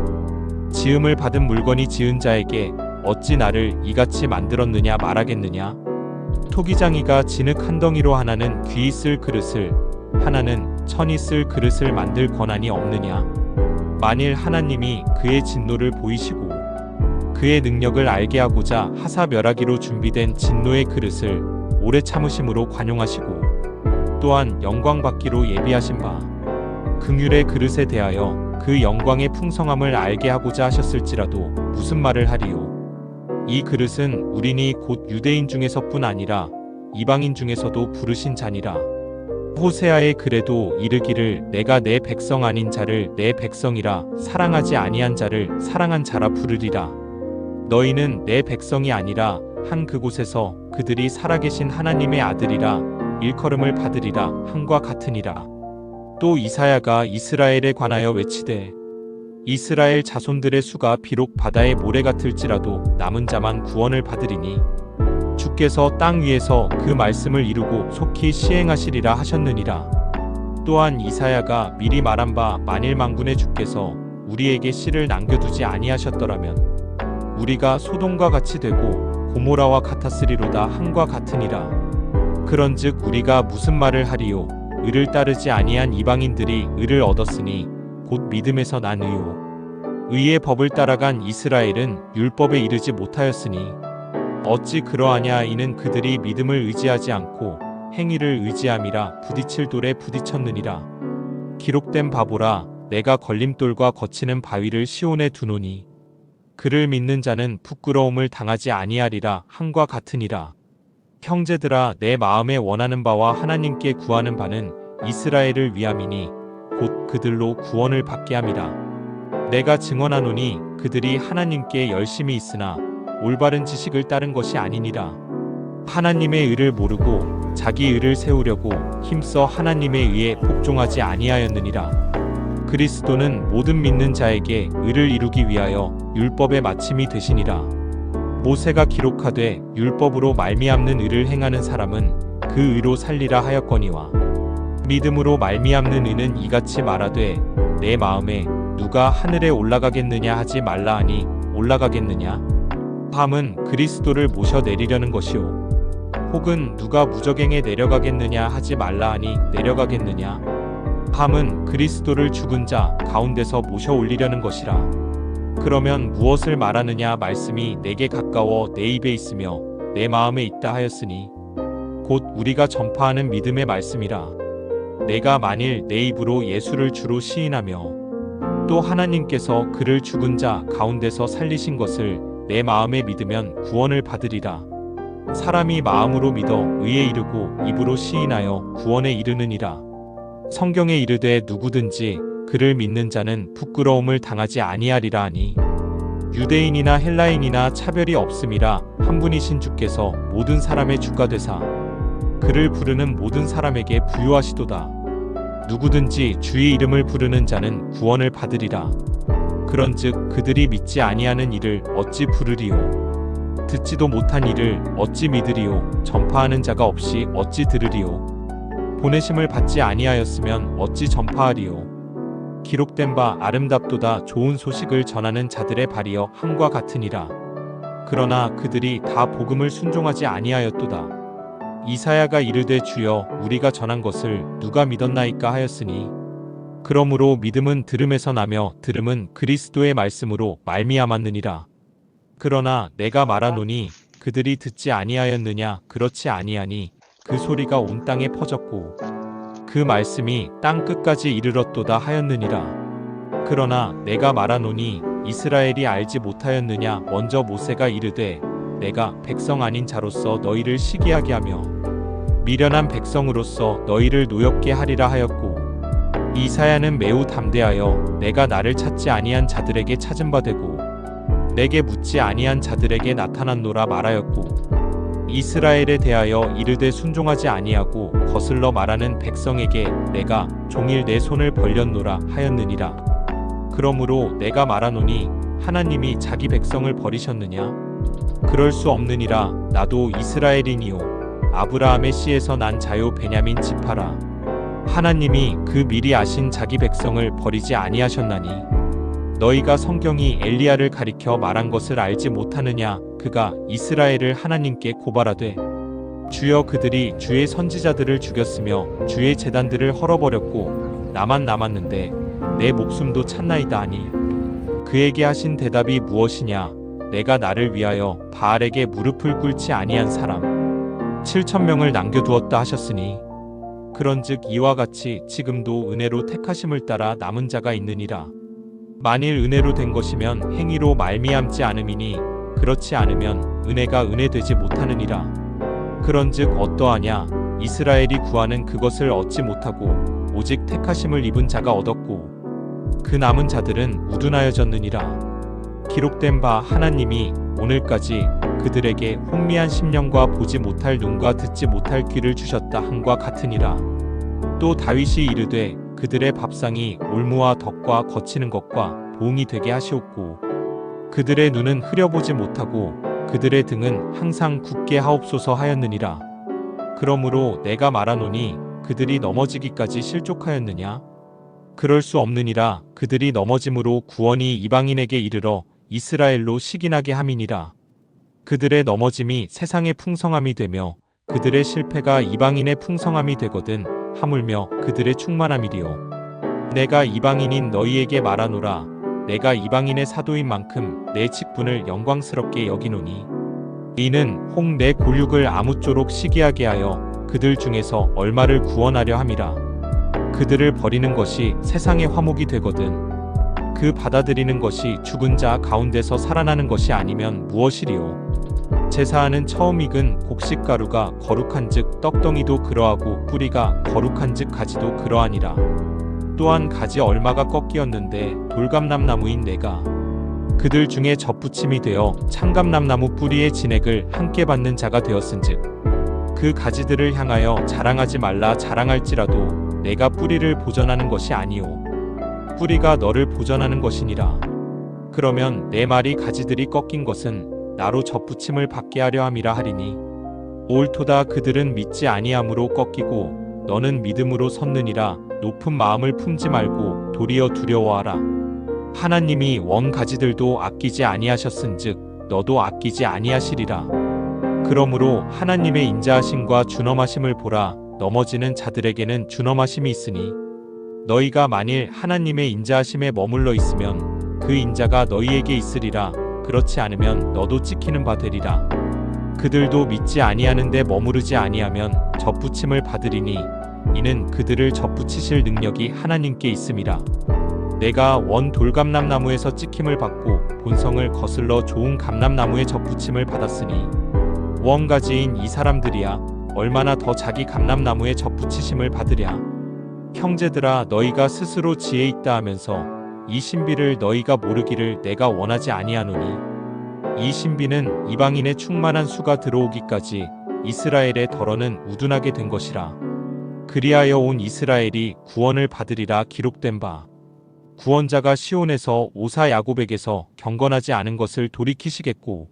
지음을 받은 물건이 지은 자에게 어찌 나를 이같이 만들었느냐 말하겠느냐. 토기장이가 진흙 한 덩이로 하나는 귀 쓸 그릇을 하나는 천이 쓸 그릇을 만들 권한이 없느냐. 만일 하나님이 그의 진노를 보이시고 그의 능력을 알게 하고자 하사 멸하기로 준비된 진노의 그릇을 오래 참으심으로 관용하시고 또한 영광 받기로 예비하신 바 긍휼의 그릇에 대하여 그 영광의 풍성함을 알게 하고자 하셨을지라도 무슨 말을 하리요. 이 그릇은 우리니 곧 유대인 중에서뿐 아니라 이방인 중에서도 부르신 자니라. 호세아의 글에도 이르기를 내가 내 백성 아닌 자를 내 백성이라 사랑하지 아니한 자를 사랑한 자라 부르리라. 너희는 내 백성이 아니라 한 그곳에서 그들이 살아계신 하나님의 아들이라 일컬음을 받으리라 함과 같으니라. 또 이사야가 이스라엘에 관하여 외치되 이스라엘 자손들의 수가 비록 바다의 모래 같을지라도 남은 자만 구원을 받으리니 주께서 땅 위에서 그 말씀을 이루고 속히 시행하시리라 하셨느니라. 또한 이사야가 미리 말한 바 만일 만군의 주께서 우리에게 씨를 남겨두지 아니하셨더라면 우리가 소돔과 같이 되고 고모라와 같았으리로다 함과 같으니라. 그런즉 우리가 무슨 말을 하리요. 의를 따르지 아니한 이방인들이 의를 얻었으니 곧 믿음에서 난 의요. 의의 법을 따라간 이스라엘은 율법에 이르지 못하였으니 어찌 그러하냐. 이는 그들이 믿음을 의지하지 않고 행위를 의지함이라 부딪힐 돌에 부딪혔느니라. 기록된 바보라 내가 걸림돌과 거치는 바위를 시온에 두노니 그를 믿는 자는 부끄러움을 당하지 아니하리라 함과 같으니라. 형제들아, 내 마음에 원하는 바와 하나님께 구하는 바는 이스라엘을 위함이니 곧 그들로 구원을 받게 함이라. 내가 증언하노니 그들이 하나님께 열심히 있으나 올바른 지식을 따른 것이 아니니라. 하나님의 의를 모르고 자기 의를 세우려고 힘써 하나님의 의에 복종하지 아니하였느니라. 그리스도는 모든 믿는 자에게 의를 이루기 위하여 율법의 마침이 되시니라. 모세가 기록하되 율법으로 말미암는 의를 행하는 사람은 그 의로 살리라 하였거니와 믿음으로 말미암는 의는 이같이 말하되 내 마음에 누가 하늘에 올라가겠느냐 하지 말라 하니 올라가겠느냐? 함은 그리스도를 모셔 내리려는 것이요. 혹은 누가 무저갱에 내려가겠느냐 하지 말라 하니 내려가겠느냐? 함은 그리스도를 죽은 자 가운데서 모셔 올리려는 것이라. 그러면 무엇을 말하느냐? 말씀이 내게 가까워 내 입에 있으며 내 마음에 있다 하였으니 곧 우리가 전파하는 믿음의 말씀이라. 내가 만일 내 입으로 예수를 주로 시인하며 또 하나님께서 그를 죽은 자 가운데서 살리신 것을 내 마음에 믿으면 구원을 받으리라. 사람이 마음으로 믿어 의에 이르고 입으로 시인하여 구원에 이르느니라. 성경에 이르되 누구든지 그를 믿는 자는 부끄러움을 당하지 아니하리라 하니 유대인이나 헬라인이나 차별이 없음이라 한 분이신 주께서 모든 사람의 주가 되사 그를 부르는 모든 사람에게 부유하시도다. 누구든지 주의 이름을 부르는 자는 구원을 받으리라. 그런즉 그들이 믿지 아니하는 이를 어찌 부르리요? 듣지도 못한 이를 어찌 믿으리요? 전파하는 자가 없이 어찌 들으리요? 보내심을 받지 아니하였으면 어찌 전파하리요? 기록된 바 아름답도다 좋은 소식을 전하는 자들의 발이여 함과 같으니라. 그러나 그들이 다 복음을 순종하지 아니하였도다. 이사야가 이르되 주여 우리가 전한 것을 누가 믿었나이까 하였으니 그러므로 믿음은 들음에서 나며 들음은 그리스도의 말씀으로 말미암았느니라. 그러나 내가 말하노니 그들이 듣지 아니하였느냐? 그렇지 아니하니 그 소리가 온 땅에 퍼졌고 그 말씀이 땅 끝까지 이르렀도다 하였느니라. 그러나 내가 말하노니 이스라엘이 알지 못하였느냐? 먼저 모세가 이르되 내가 백성 아닌 자로서 너희를 시기하게 하며 미련한 백성으로서 너희를 노엽게 하리라 하였고 이사야는 매우 담대하여 내가 나를 찾지 아니한 자들에게 찾은 바 되고 내게 묻지 아니한 자들에게 나타났노라 말하였고 이스라엘에 대하여 이르되 순종하지 아니하고 거슬러 말하는 백성에게 내가 종일 내 손을 벌렸노라 하였느니라. 그러므로 내가 말하노니 하나님이 자기 백성을 버리셨느냐? 그럴 수 없느니라. 나도 이스라엘이니요 아브라함의 씨에서 난 자요 베냐민 지파라. 하나님이 그 미리 아신 자기 백성을 버리지 아니하셨나니 너희가 성경이 엘리야를 가리켜 말한 것을 알지 못하느냐? 그가 이스라엘을 하나님께 고발하되 주여 그들이 주의 선지자들을 죽였으며 주의 제단들을 헐어버렸고 나만 남았는데 내 목숨도 찾나이다 하니 그에게 하신 대답이 무엇이냐? 내가 나를 위하여 바알에게 무릎을 꿇지 아니한 사람 7,000명을 남겨두었다 하셨으니 그런즉 이와 같이 지금도 은혜로 택하심을 따라 남은 자가 있느니라. 만일 은혜로 된 것이면 행위로 말미암지 않음이니 그렇지 않으면 은혜가 은혜되지 못하느니라. 그런즉 어떠하냐? 이스라엘이 구하는 그것을 얻지 못하고 오직 택하심을 입은 자가 얻었고 그 남은 자들은 우둔하여졌느니라. 기록된 바 하나님이 오늘까지 그들에게 혼미한 심령과 보지 못할 눈과 듣지 못할 귀를 주셨다 함과 같으니라. 또 다윗이 이르되 그들의 밥상이 올무와 덕과 거치는 것과 보응이 되게 하시옵고 그들의 눈은 흐려보지 못하고 그들의 등은 항상 굳게 하옵소서 하였느니라. 그러므로 내가 말하노니 그들이 넘어지기까지 실족하였느냐? 그럴 수 없느니라. 그들이 넘어짐으로 구원이 이방인에게 이르러 이스라엘로 식인하게 함이니라. 그들의 넘어짐이 세상의 풍성함이 되며 그들의 실패가 이방인의 풍성함이 되거든 하물며 그들의 충만함이리요. 내가 이방인인 너희에게 말하노라. 내가 이방인의 사도인 만큼 내 직분을 영광스럽게 여기노니 이는 혹 내 골육을 아무쪼록 시기하게 하여 그들 중에서 얼마를 구원하려 함이라. 그들을 버리는 것이 세상의 화목이 되거든 그 받아들이는 것이 죽은 자 가운데서 살아나는 것이 아니면 무엇이리요? 제사하는 처음 익은 곡식가루가 거룩한즉 떡덩이도 그러하고 뿌리가 거룩한즉 가지도 그러하니라. 또한 가지 얼마가 꺾이었는데 돌감람나무인 내가 그들 중에 접붙임이 되어 창감람나무 뿌리의 진액을 함께 받는 자가 되었은즉 그 가지들을 향하여 자랑하지 말라. 자랑할지라도 내가 뿌리를 보전하는 것이 아니오 뿌리가 너를 보전하는 것이니라. 그러면 내 말이 가지들이 꺾인 것은 나로 접붙임을 받게 하려 함이라 하리니 옳도다. 그들은 믿지 아니함으로 꺾이고 너는 믿음으로 섰느니라. 높은 마음을 품지 말고 도리어 두려워하라. 하나님이 원 가지들도 아끼지 아니하셨은즉 너도 아끼지 아니하시리라. 그러므로 하나님의 인자하심과 준엄하심을 보라. 넘어지는 자들에게는 준엄하심이 있으니 너희가 만일 하나님의 인자하심에 머물러 있으면 그 인자가 너희에게 있으리라. 그렇지 않으면 너도 찍히는 바 되리라. 그들도 믿지 아니하는데 머무르지 아니하면 접붙임을 받으리니 이는 그들을 접붙이실 능력이 하나님께 있음이라. 내가 원 돌감람나무에서 찍힘을 받고 본성을 거슬러 좋은 감람나무에 접붙임을 받았으니 원 가지인 이 사람들이야 얼마나 더 자기 감람나무에 접붙이심을 받으랴. 형제들아, 너희가 스스로 지혜 있다 하면서 이 신비를 너희가 모르기를 내가 원하지 아니하노니 이 신비는 이방인의 충만한 수가 들어오기까지 이스라엘의 덜어는 우둔하게 된 것이라. 그리하여 온 이스라엘이 구원을 받으리라. 기록된 바 구원자가 시온에서 오사 야곱에게서 경건하지 않은 것을 돌이키시겠고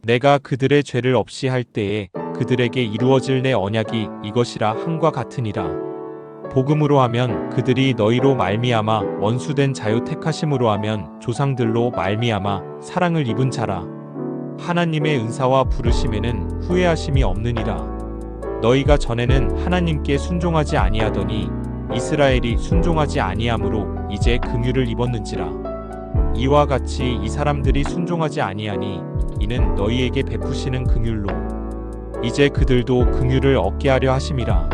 내가 그들의 죄를 없이 할 때에 그들에게 이루어질 내 언약이 이것이라 함과 같으니라. 복음으로 하면 그들이 너희로 말미암아 원수된 자요 택하심으로 하면 조상들로 말미암아 사랑을 입은 자라. 하나님의 은사와 부르심에는 후회하심이 없느니라. 너희가 전에는 하나님께 순종하지 아니하더니 이스라엘이 순종하지 아니하므로 이제 긍휼을 입었는지라. 이와 같이 이 사람들이 순종하지 아니하니 이는 너희에게 베푸시는 긍휼로 이제 그들도 긍휼을 얻게 하려 하심이라.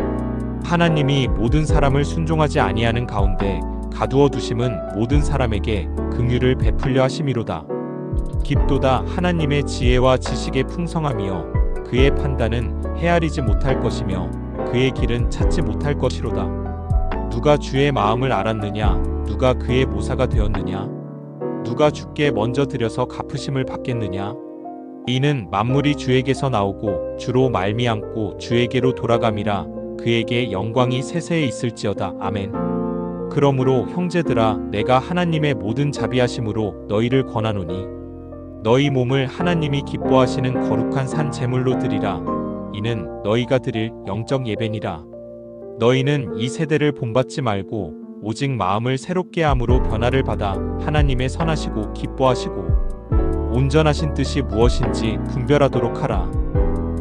하나님이 모든 사람을 순종하지 아니하는 가운데 가두어 두심은 모든 사람에게 긍휼을 베풀려 하심이로다. 깊도다. 하나님의 지혜와 지식의 풍성함이여 그의 판단은 헤아리지 못할 것이며 그의 길은 찾지 못할 것이로다. 누가 주의 마음을 알았느냐? 누가 그의 모사가 되었느냐? 누가 주께 먼저 드려서 갚으심을 받겠느냐? 이는 만물이 주에게서 나오고 주로 말미암고 주에게로 돌아감이라. 그에게 영광이 세세에 있을지어다. 아멘. 그러므로 형제들아, 내가 하나님의 모든 자비하심으로 너희를 권하노니 너희 몸을 하나님이 기뻐하시는 거룩한 산 제물로 드리라. 이는 너희가 드릴 영적 예배니라. 너희는 이 세대를 본받지 말고 오직 마음을 새롭게 함으로 변화를 받아 하나님의 선하시고 기뻐하시고 온전하신 뜻이 무엇인지 분별하도록 하라.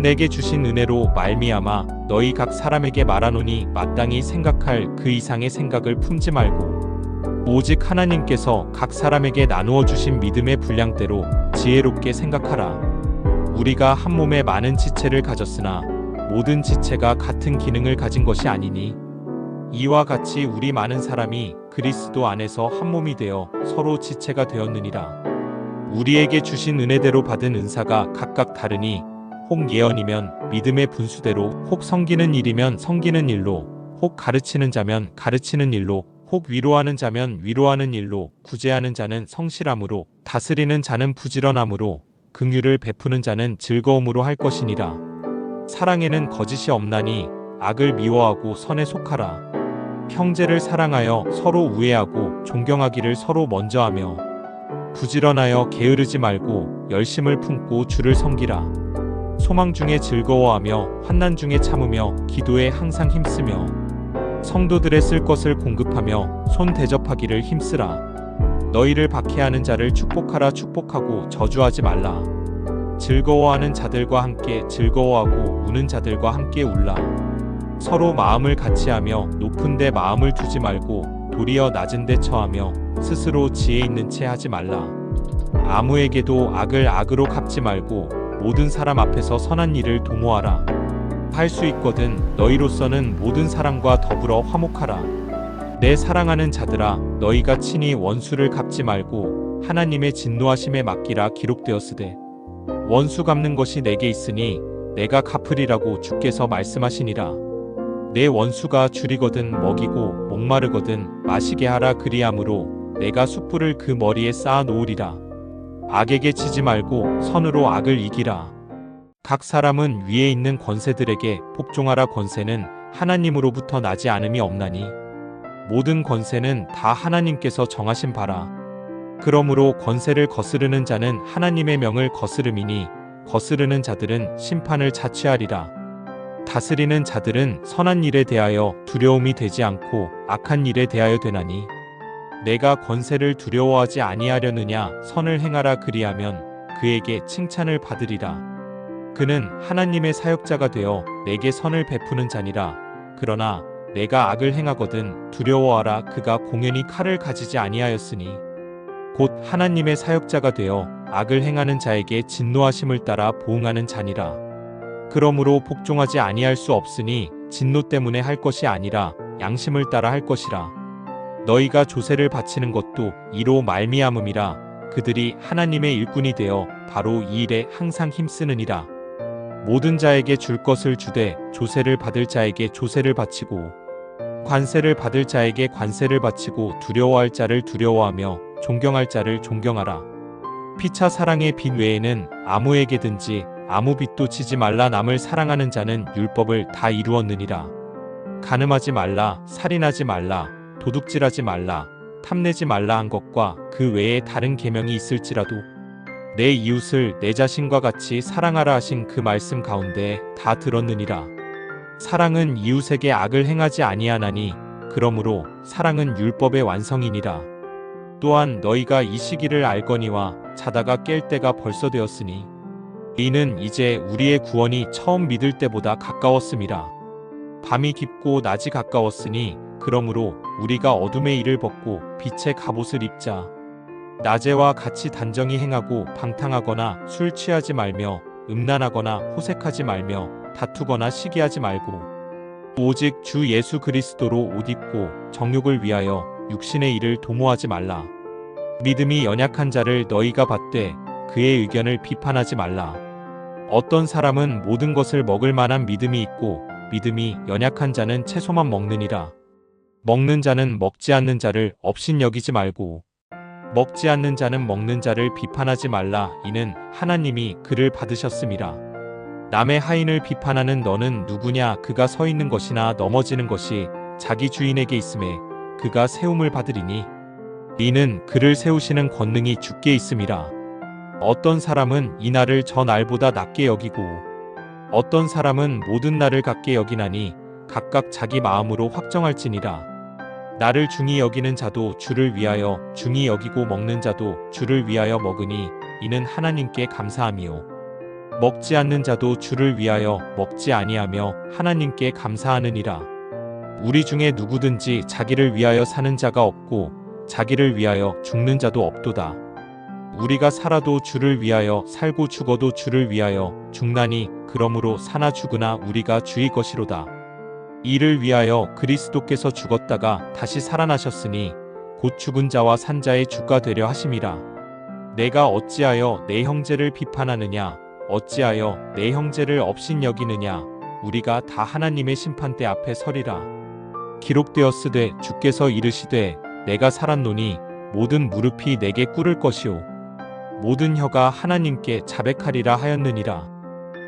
내게 주신 은혜로 말미암아 너희 각 사람에게 말하노니 마땅히 생각할 그 이상의 생각을 품지 말고 오직 하나님께서 각 사람에게 나누어 주신 믿음의 분량대로 지혜롭게 생각하라. 우리가 한 몸에 많은 지체를 가졌으나 모든 지체가 같은 기능을 가진 것이 아니니 이와 같이 우리 많은 사람이 그리스도 안에서 한 몸이 되어 서로 지체가 되었느니라. 우리에게 주신 은혜대로 받은 은사가 각각 다르니 혹 예언이면 믿음의 분수대로, 혹 섬기는 일이면 섬기는 일로, 혹 가르치는 자면 가르치는 일로, 혹 위로하는 자면 위로하는 일로, 구제하는 자는 성실함으로, 다스리는 자는 부지런함으로, 긍휼을 베푸는 자는 즐거움으로 할 것이니라. 사랑에는 거짓이 없나니 악을 미워하고 선에 속하라. 형제를 사랑하여 서로 우애하고 존경하기를 서로 먼저 하며 부지런하여 게으르지 말고 열심을 품고 주를 섬기라. 소망 중에 즐거워하며 환난 중에 참으며 기도에 항상 힘쓰며 성도들의 쓸 것을 공급하며 손 대접하기를 힘쓰라. 너희를 박해하는 자를 축복하라. 축복하고 저주하지 말라. 즐거워하는 자들과 함께 즐거워하고 우는 자들과 함께 울라. 서로 마음을 같이하며 높은 데 마음을 두지 말고 도리어 낮은 데 처하며 스스로 지혜 있는 채 하지 말라. 아무에게도 악을 악으로 갚지 말고 모든 사람 앞에서 선한 일을 도모하라. 할 수 있거든 너희로서는 모든 사람과 더불어 화목하라. 내 사랑하는 자들아, 너희가 친히 원수를 갚지 말고 하나님의 진노하심에 맡기라. 기록되었으되 원수 갚는 것이 내게 있으니 내가 갚으리라고 주께서 말씀하시니라. 내 원수가 줄이거든 먹이고 목마르거든 마시게 하라. 그리함으로 내가 숯불을 그 머리에 쌓아 놓으리라. 악에게 지지 말고 선으로 악을 이기라. 각 사람은 위에 있는 권세들에게 복종하라. 권세는 하나님으로부터 나지 않음이 없나니 모든 권세는 다 하나님께서 정하신 바라. 그러므로 권세를 거스르는 자는 하나님의 명을 거스름이니 거스르는 자들은 심판을 자취하리라. 다스리는 자들은 선한 일에 대하여 두려움이 되지 않고 악한 일에 대하여 되나니 내가 권세를 두려워하지 아니하려느냐. 선을 행하라. 그리하면 그에게 칭찬을 받으리라. 그는 하나님의 사역자가 되어 내게 선을 베푸는 자니라. 그러나 내가 악을 행하거든 두려워하라. 그가 공연히 칼을 가지지 아니하였으니 곧 하나님의 사역자가 되어 악을 행하는 자에게 진노하심을 따라 보응하는 자니라. 그러므로 복종하지 아니할 수 없으니 진노 때문에 할 것이 아니라 양심을 따라 할 것이라. 너희가 조세를 바치는 것도 이로 말미암음이라. 그들이 하나님의 일꾼이 되어 바로 이 일에 항상 힘쓰느니라. 모든 자에게 줄 것을 주되 조세를 받을 자에게 조세를 바치고 관세를 받을 자에게 관세를 바치고 두려워할 자를 두려워하며 존경할 자를 존경하라. 피차 사랑의 빚 외에는 아무에게든지 아무 빚도 지지 말라. 남을 사랑하는 자는 율법을 다 이루었느니라. 간음하지 말라, 살인하지 말라, 도둑질하지 말라, 탐내지 말라 한 것과 그 외에 다른 계명이 있을지라도 내 이웃을 내 자신과 같이 사랑하라 하신 그 말씀 가운데 다 들었느니라. 사랑은 이웃에게 악을 행하지 아니하나니 그러므로 사랑은 율법의 완성이니라. 또한 너희가 이 시기를 알거니와 자다가 깰 때가 벌써 되었으니 이는 이제 우리의 구원이 처음 믿을 때보다 가까웠음이라. 밤이 깊고 낮이 가까웠으니 그러므로 우리가 어둠의 일을 벗고 빛의 갑옷을 입자. 낮에와 같이 단정히 행하고 방탕하거나 술 취하지 말며 음란하거나 호색하지 말며 다투거나 시기하지 말고 오직 주 예수 그리스도로 옷 입고 정욕을 위하여 육신의 일을 도모하지 말라. 믿음이 연약한 자를 너희가 받되 그의 의견을 비판하지 말라. 어떤 사람은 모든 것을 먹을 만한 믿음이 있고 믿음이 연약한 자는 채소만 먹느니라. 먹는 자는 먹지 않는 자를 업신여기지 말고 먹지 않는 자는 먹는 자를 비판하지 말라. 이는 하나님이 그를 받으셨음이라. 남의 하인을 비판하는 너는 누구냐. 그가 서 있는 것이나 넘어지는 것이 자기 주인에게 있음에 그가 세움을 받으리니 이는 그를 세우시는 권능이 주께 있음이라. 어떤 사람은 이 날을 저 날보다 낮게 여기고 어떤 사람은 모든 날을 같게 여기나니 각각 자기 마음으로 확정할지니라. 나를 중히 여기는 자도 주를 위하여 중히 여기고 먹는 자도 주를 위하여 먹으니 이는 하나님께 감사함이요. 먹지 않는 자도 주를 위하여 먹지 아니하며 하나님께 감사하느니라. 우리 중에 누구든지 자기를 위하여 사는 자가 없고 자기를 위하여 죽는 자도 없도다. 우리가 살아도 주를 위하여 살고 죽어도 주를 위하여 죽나니 그러므로 사나 죽으나 우리가 주의 것이로다. 이를 위하여 그리스도께서 죽었다가 다시 살아나셨으니 곧 죽은 자와 산 자의 주가 되려 하심이라. 내가 어찌하여 내 형제를 비판하느냐. 어찌하여 내 형제를 업신여기느냐. 우리가 다 하나님의 심판대 앞에 서리라. 기록되었으되 주께서 이르시되 내가 살았노니 모든 무릎이 내게 꿇을 것이요 모든 혀가 하나님께 자백하리라 하였느니라.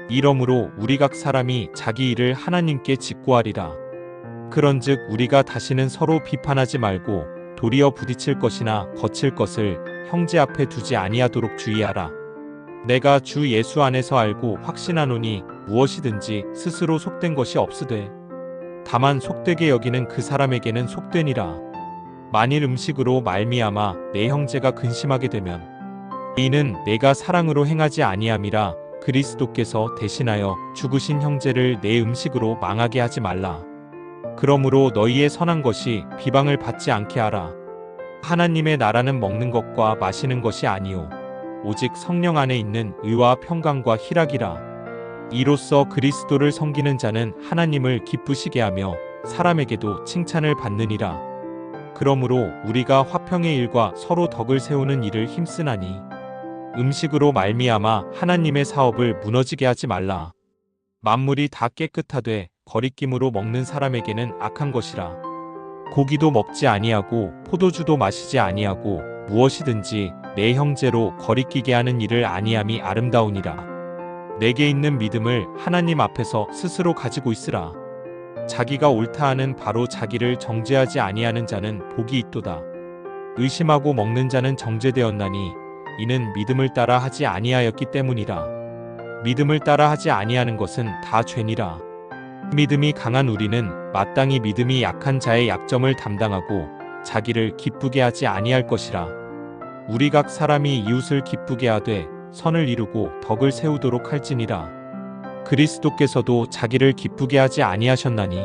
이러므로 우리 각 사람이 자기 일을 하나님께 직고하리라. 그런즉 우리가 다시는 서로 비판하지 말고 도리어 부딪힐 것이나 거칠 것을 형제 앞에 두지 아니하도록 주의하라. 내가 주 예수 안에서 알고 확신하노니 무엇이든지 스스로 속된 것이 없으되 다만 속되게 여기는 그 사람에게는 속되니라. 만일 음식으로 말미암아 내 형제가 근심하게 되면 이는 내가 사랑으로 행하지 아니함이라. 그리스도께서 대신하여 죽으신 형제를 내 음식으로 망하게 하지 말라. 그러므로 너희의 선한 것이 비방을 받지 않게 하라. 하나님의 나라는 먹는 것과 마시는 것이 아니요 오직 성령 안에 있는 의와 평강과 희락이라. 이로써 그리스도를 섬기는 자는 하나님을 기쁘시게 하며 사람에게도 칭찬을 받느니라. 그러므로 우리가 화평의 일과 서로 덕을 세우는 일을 힘쓰나니 음식으로 말미암아 하나님의 사업을 무너지게 하지 말라. 만물이 다 깨끗하되 거리낌으로 먹는 사람에게는 악한 것이라. 고기도 먹지 아니하고 포도주도 마시지 아니하고 무엇이든지 내 형제로 거리끼게 하는 일을 아니함이 아름다우니라. 내게 있는 믿음을 하나님 앞에서 스스로 가지고 있으라. 자기가 옳다 하는 바로 자기를 정죄하지 아니하는 자는 복이 있도다. 의심하고 먹는 자는 정죄되었나니 이는 믿음을 따라 하지 아니하였기 때문이라. 믿음을 따라 하지 아니하는 것은 다 죄니라. 믿음이 강한 우리는 마땅히 믿음이 약한 자의 약점을 담당하고 자기를 기쁘게 하지 아니할 것이라. 우리 각 사람이 이웃을 기쁘게 하되 선을 이루고 덕을 세우도록 할지니라. 그리스도께서도 자기를 기쁘게 하지 아니하셨나니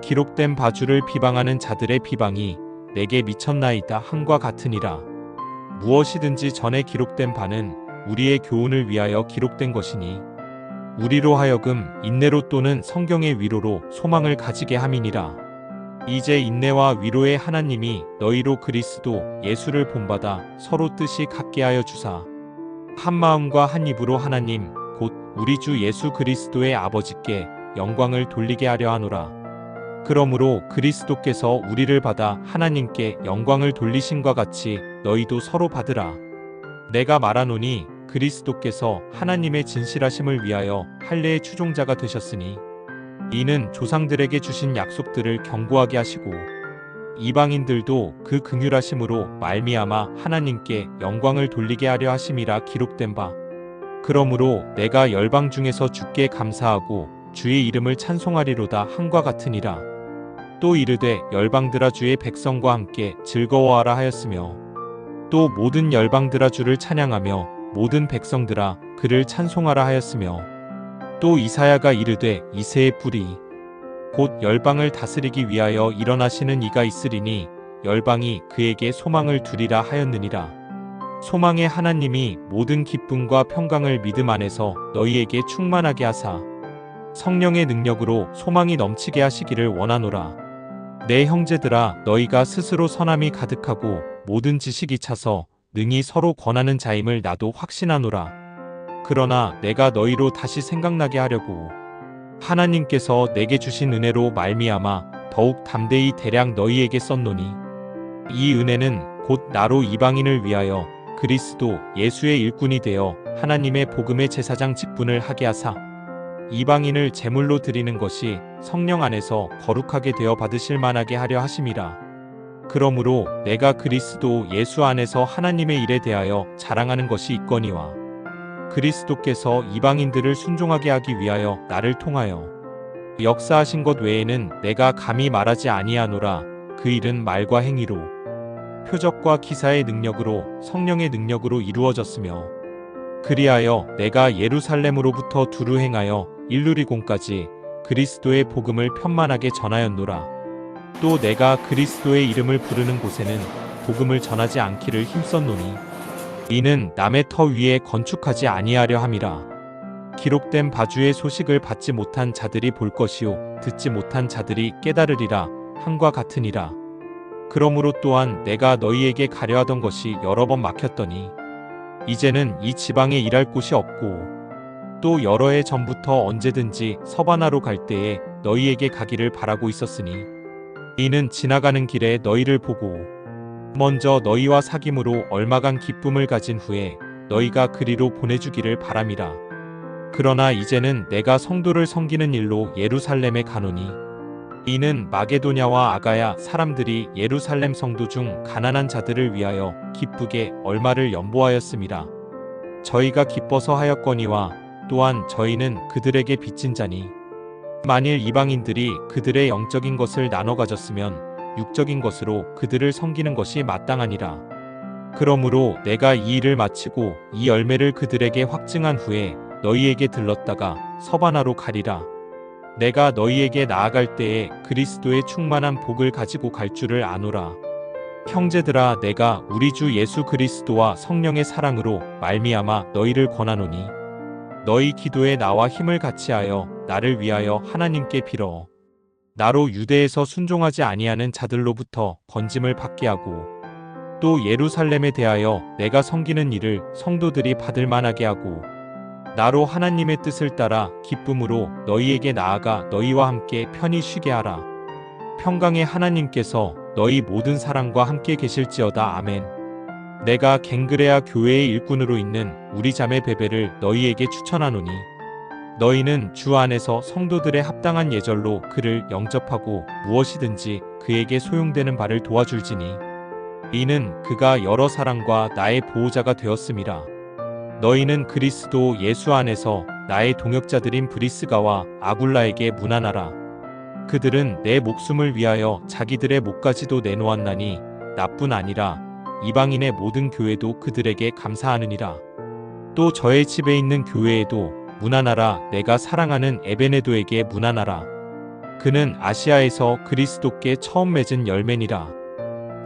기록된 바주를 비방하는 자들의 비방이 내게 미쳤나이다 함과 같으니라. 무엇이든지 전에 기록된 바는 우리의 교훈을 위하여 기록된 것이니 우리로 하여금 인내로 또는 성경의 위로로 소망을 가지게 함이니라. 이제 인내와 위로의 하나님이 너희로 그리스도 예수를 본받아 서로 뜻이 같게 하여 주사 한 마음과 한 입으로 하나님 곧 우리 주 예수 그리스도의 아버지께 영광을 돌리게 하려 하노라. 그러므로 그리스도께서 우리를 받아 하나님께 영광을 돌리신과 같이 너희도 서로 받으라. 내가 말하노니 그리스도께서 하나님의 진실하심을 위하여 할례의 추종자가 되셨으니 이는 조상들에게 주신 약속들을 견고하게 하시고 이방인들도 그 긍휼하심으로 말미암아 하나님께 영광을 돌리게 하려 하심이라 기록된 바. 그러므로 내가 열방 중에서 주께 감사하고 주의 이름을 찬송하리로다 함과 같으니라. 또 이르되 열방들아 주의 백성과 함께 즐거워하라 하였으며 또 모든 열방들아 주를 찬양하며 모든 백성들아 그를 찬송하라 하였으며 또 이사야가 이르되 이새의 뿔이 곧 열방을 다스리기 위하여 일어나시는 이가 있으리니 열방이 그에게 소망을 두리라 하였느니라. 소망의 하나님이 모든 기쁨과 평강을 믿음 안에서 너희에게 충만하게 하사 성령의 능력으로 소망이 넘치게 하시기를 원하노라. 내 형제들아 너희가 스스로 선함이 가득하고 모든 지식이 차서 능히 서로 권하는 자임을 나도 확신하노라. 그러나 내가 너희로 다시 생각나게 하려고 하나님께서 내게 주신 은혜로 말미암아 더욱 담대히 대량 너희에게 썼노니 이 은혜는 곧 나로 이방인을 위하여 그리스도 예수의 일꾼이 되어 하나님의 복음의 제사장 직분을 하게 하사 이방인을 제물로 드리는 것이 성령 안에서 거룩하게 되어 받으실 만하게 하려 하심이라. 그러므로 내가 그리스도 예수 안에서 하나님의 일에 대하여 자랑하는 것이 있거니와 그리스도께서 이방인들을 순종하게 하기 위하여 나를 통하여 역사하신 것 외에는 내가 감히 말하지 아니하노라. 그 일은 말과 행위로 표적과 기사의 능력으로 성령의 능력으로 이루어졌으며 그리하여 내가 예루살렘으로부터 두루 행하여 일루리공까지 그리스도의 복음을 편만하게 전하였노라. 또 내가 그리스도의 이름을 부르는 곳에는 복음을 전하지 않기를 힘썼노니 이는 남의 터 위에 건축하지 아니하려 함이라. 기록된 바주의 소식을 받지 못한 자들이 볼 것이요 듣지 못한 자들이 깨달으리라 함과 같으니라. 그러므로 또한 내가 너희에게 가려 하던 것이 여러 번 막혔더니 이제는 이 지방에 일할 곳이 없고 또 여러 해 전부터 언제든지 서바나로 갈 때에 너희에게 가기를 바라고 있었으니 이는 지나가는 길에 너희를 보고 먼저 너희와 사귐으로 얼마간 기쁨을 가진 후에 너희가 그리로 보내주기를 바람이라. 그러나 이제는 내가 성도를 섬기는 일로 예루살렘에 가노니 이는 마게도냐와 아가야 사람들이 예루살렘 성도 중 가난한 자들을 위하여 기쁘게 얼마를 연보하였음이라. 저희가 기뻐서 하였거니와 또한 저희는 그들에게 빚진 자니 만일 이방인들이 그들의 영적인 것을 나눠 가졌으면 육적인 것으로 그들을 섬기는 것이 마땅하니라. 그러므로 내가 이 일을 마치고 이 열매를 그들에게 확증한 후에 너희에게 들렀다가 서바나로 가리라. 내가 너희에게 나아갈 때에 그리스도의 충만한 복을 가지고 갈 줄을 아노라. 형제들아 내가 우리 주 예수 그리스도와 성령의 사랑으로 말미암아 너희를 권하노니 너희 기도에 나와 힘을 같이하여 나를 위하여 하나님께 빌어 나로 유대에서 순종하지 아니하는 자들로부터 건짐을 받게 하고 또 예루살렘에 대하여 내가 섬기는 일을 성도들이 받을 만하게 하고 나로 하나님의 뜻을 따라 기쁨으로 너희에게 나아가 너희와 함께 편히 쉬게 하라. 평강의 하나님께서 너희 모든 사랑과 함께 계실지어다. 아멘. 내가 갱그레아 교회의 일꾼으로 있는 우리 자매 베베를 너희에게 추천하노니 너희는 주 안에서 성도들의 합당한 예절로 그를 영접하고 무엇이든지 그에게 소용되는 바를 도와줄지니 이는 그가 여러 사랑과 나의 보호자가 되었음이라. 너희는 그리스도 예수 안에서 나의 동역자들인 브리스가와 아굴라에게 문안하라. 그들은 내 목숨을 위하여 자기들의 목까지도 내놓았나니 나뿐 아니라 이방인의 모든 교회도 그들에게 감사하느니라. 또 저의 집에 있는 교회에도 문안하라. 내가 사랑하는 에베네도에게 문안하라. 그는 아시아에서 그리스도께 처음 맺은 열매니라.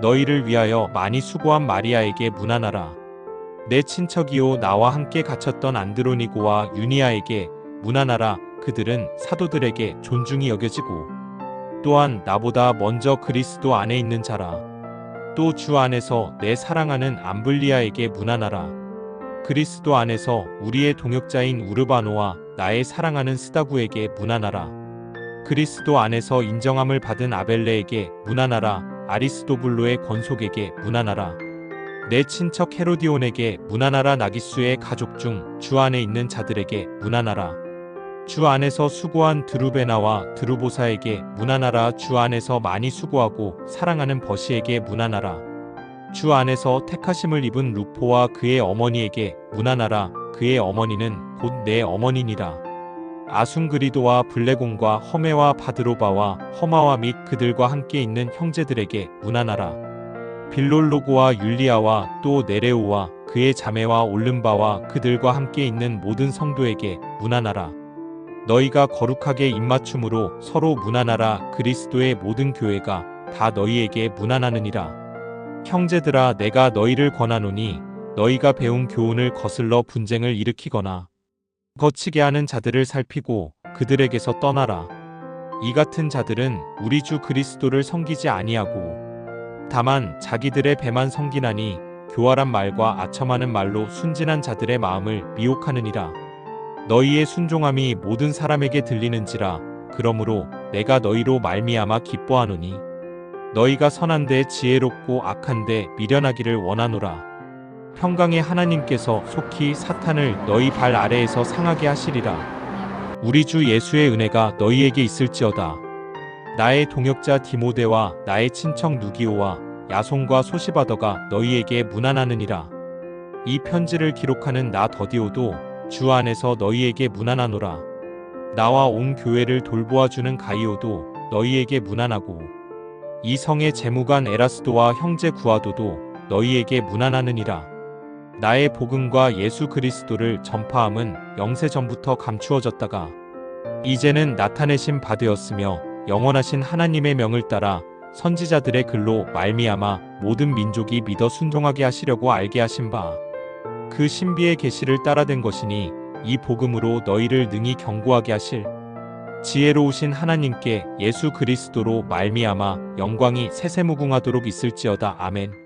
너희를 위하여 많이 수고한 마리아에게 문안하라. 내 친척이요 나와 함께 갇혔던 안드로니고와 유니아에게 문안하라. 그들은 사도들에게 존중이 여겨지고 또한 나보다 먼저 그리스도 안에 있는 자라. 또 주 안에서 내 사랑하는 암블리아에게 문안하라. 그리스도 안에서 우리의 동역자인 우르바노와 나의 사랑하는 스다구에게 문안하라. 그리스도 안에서 인정함을 받은 아벨레에게 문안하라. 아리스도블로의 권속에게 문안하라. 내 친척 헤로디온에게 문안하라. 나기수의 가족 중 주 안에 있는 자들에게 문안하라. 주 안에서 수고한 드루베나와 드루보사에게 문안하라. 주 안에서 많이 수고하고 사랑하는 버시에게 문안하라. 주 안에서 택하심을 입은 루포와 그의 어머니에게 문안하라. 그의 어머니는 곧 내 어머니니라. 아순그리도와 블레곤과 허메와 바드로바와 허마와 및 그들과 함께 있는 형제들에게 문안하라. 빌롤로고와 율리아와 또 네레오와 그의 자매와 올름바와 그들과 함께 있는 모든 성도에게 문안하라. 너희가 거룩하게 입맞춤으로 서로 문안하라. 그리스도의 모든 교회가 다 너희에게 문안하느니라. 형제들아, 내가 너희를 권하노니 너희가 배운 교훈을 거슬러 분쟁을 일으키거나 거치게 하는 자들을 살피고 그들에게서 떠나라. 이 같은 자들은 우리 주 그리스도를 섬기지 아니하고 다만 자기들의 배만 섬기나니 교활한 말과 아첨하는 말로 순진한 자들의 마음을 미혹하느니라. 너희의 순종함이 모든 사람에게 들리는지라. 그러므로 내가 너희로 말미암아 기뻐하노니 너희가 선한데 지혜롭고 악한데 미련하기를 원하노라. 평강의 하나님께서 속히 사탄을 너희 발 아래에서 상하게 하시리라. 우리 주 예수의 은혜가 너희에게 있을지어다. 나의 동역자 디모데와 나의 친척 누기오와 야손과 소시바더가 너희에게 문안하느니라. 이 편지를 기록하는 나 더디오도 주 안에서 너희에게 문안하노라. 나와 온 교회를 돌보아주는 가이오도 너희에게 문안하고 이 성의 재무관 에라스도와 형제 구아도도 너희에게 문안하느니라. 나의 복음과 예수 그리스도를 전파함은 영세 전부터 감추어졌다가 이제는 나타내신 바 되었으며 영원하신 하나님의 명을 따라 선지자들의 글로 말미암아 모든 민족이 믿어 순종하게 하시려고 알게 하신 바 그 신비의 계시를 따라된 것이니 이 복음으로 너희를 능히 견고하게 하실 지혜로우신 하나님께 예수 그리스도로 말미암아 영광이 세세무궁하도록 있을지어다. 아멘.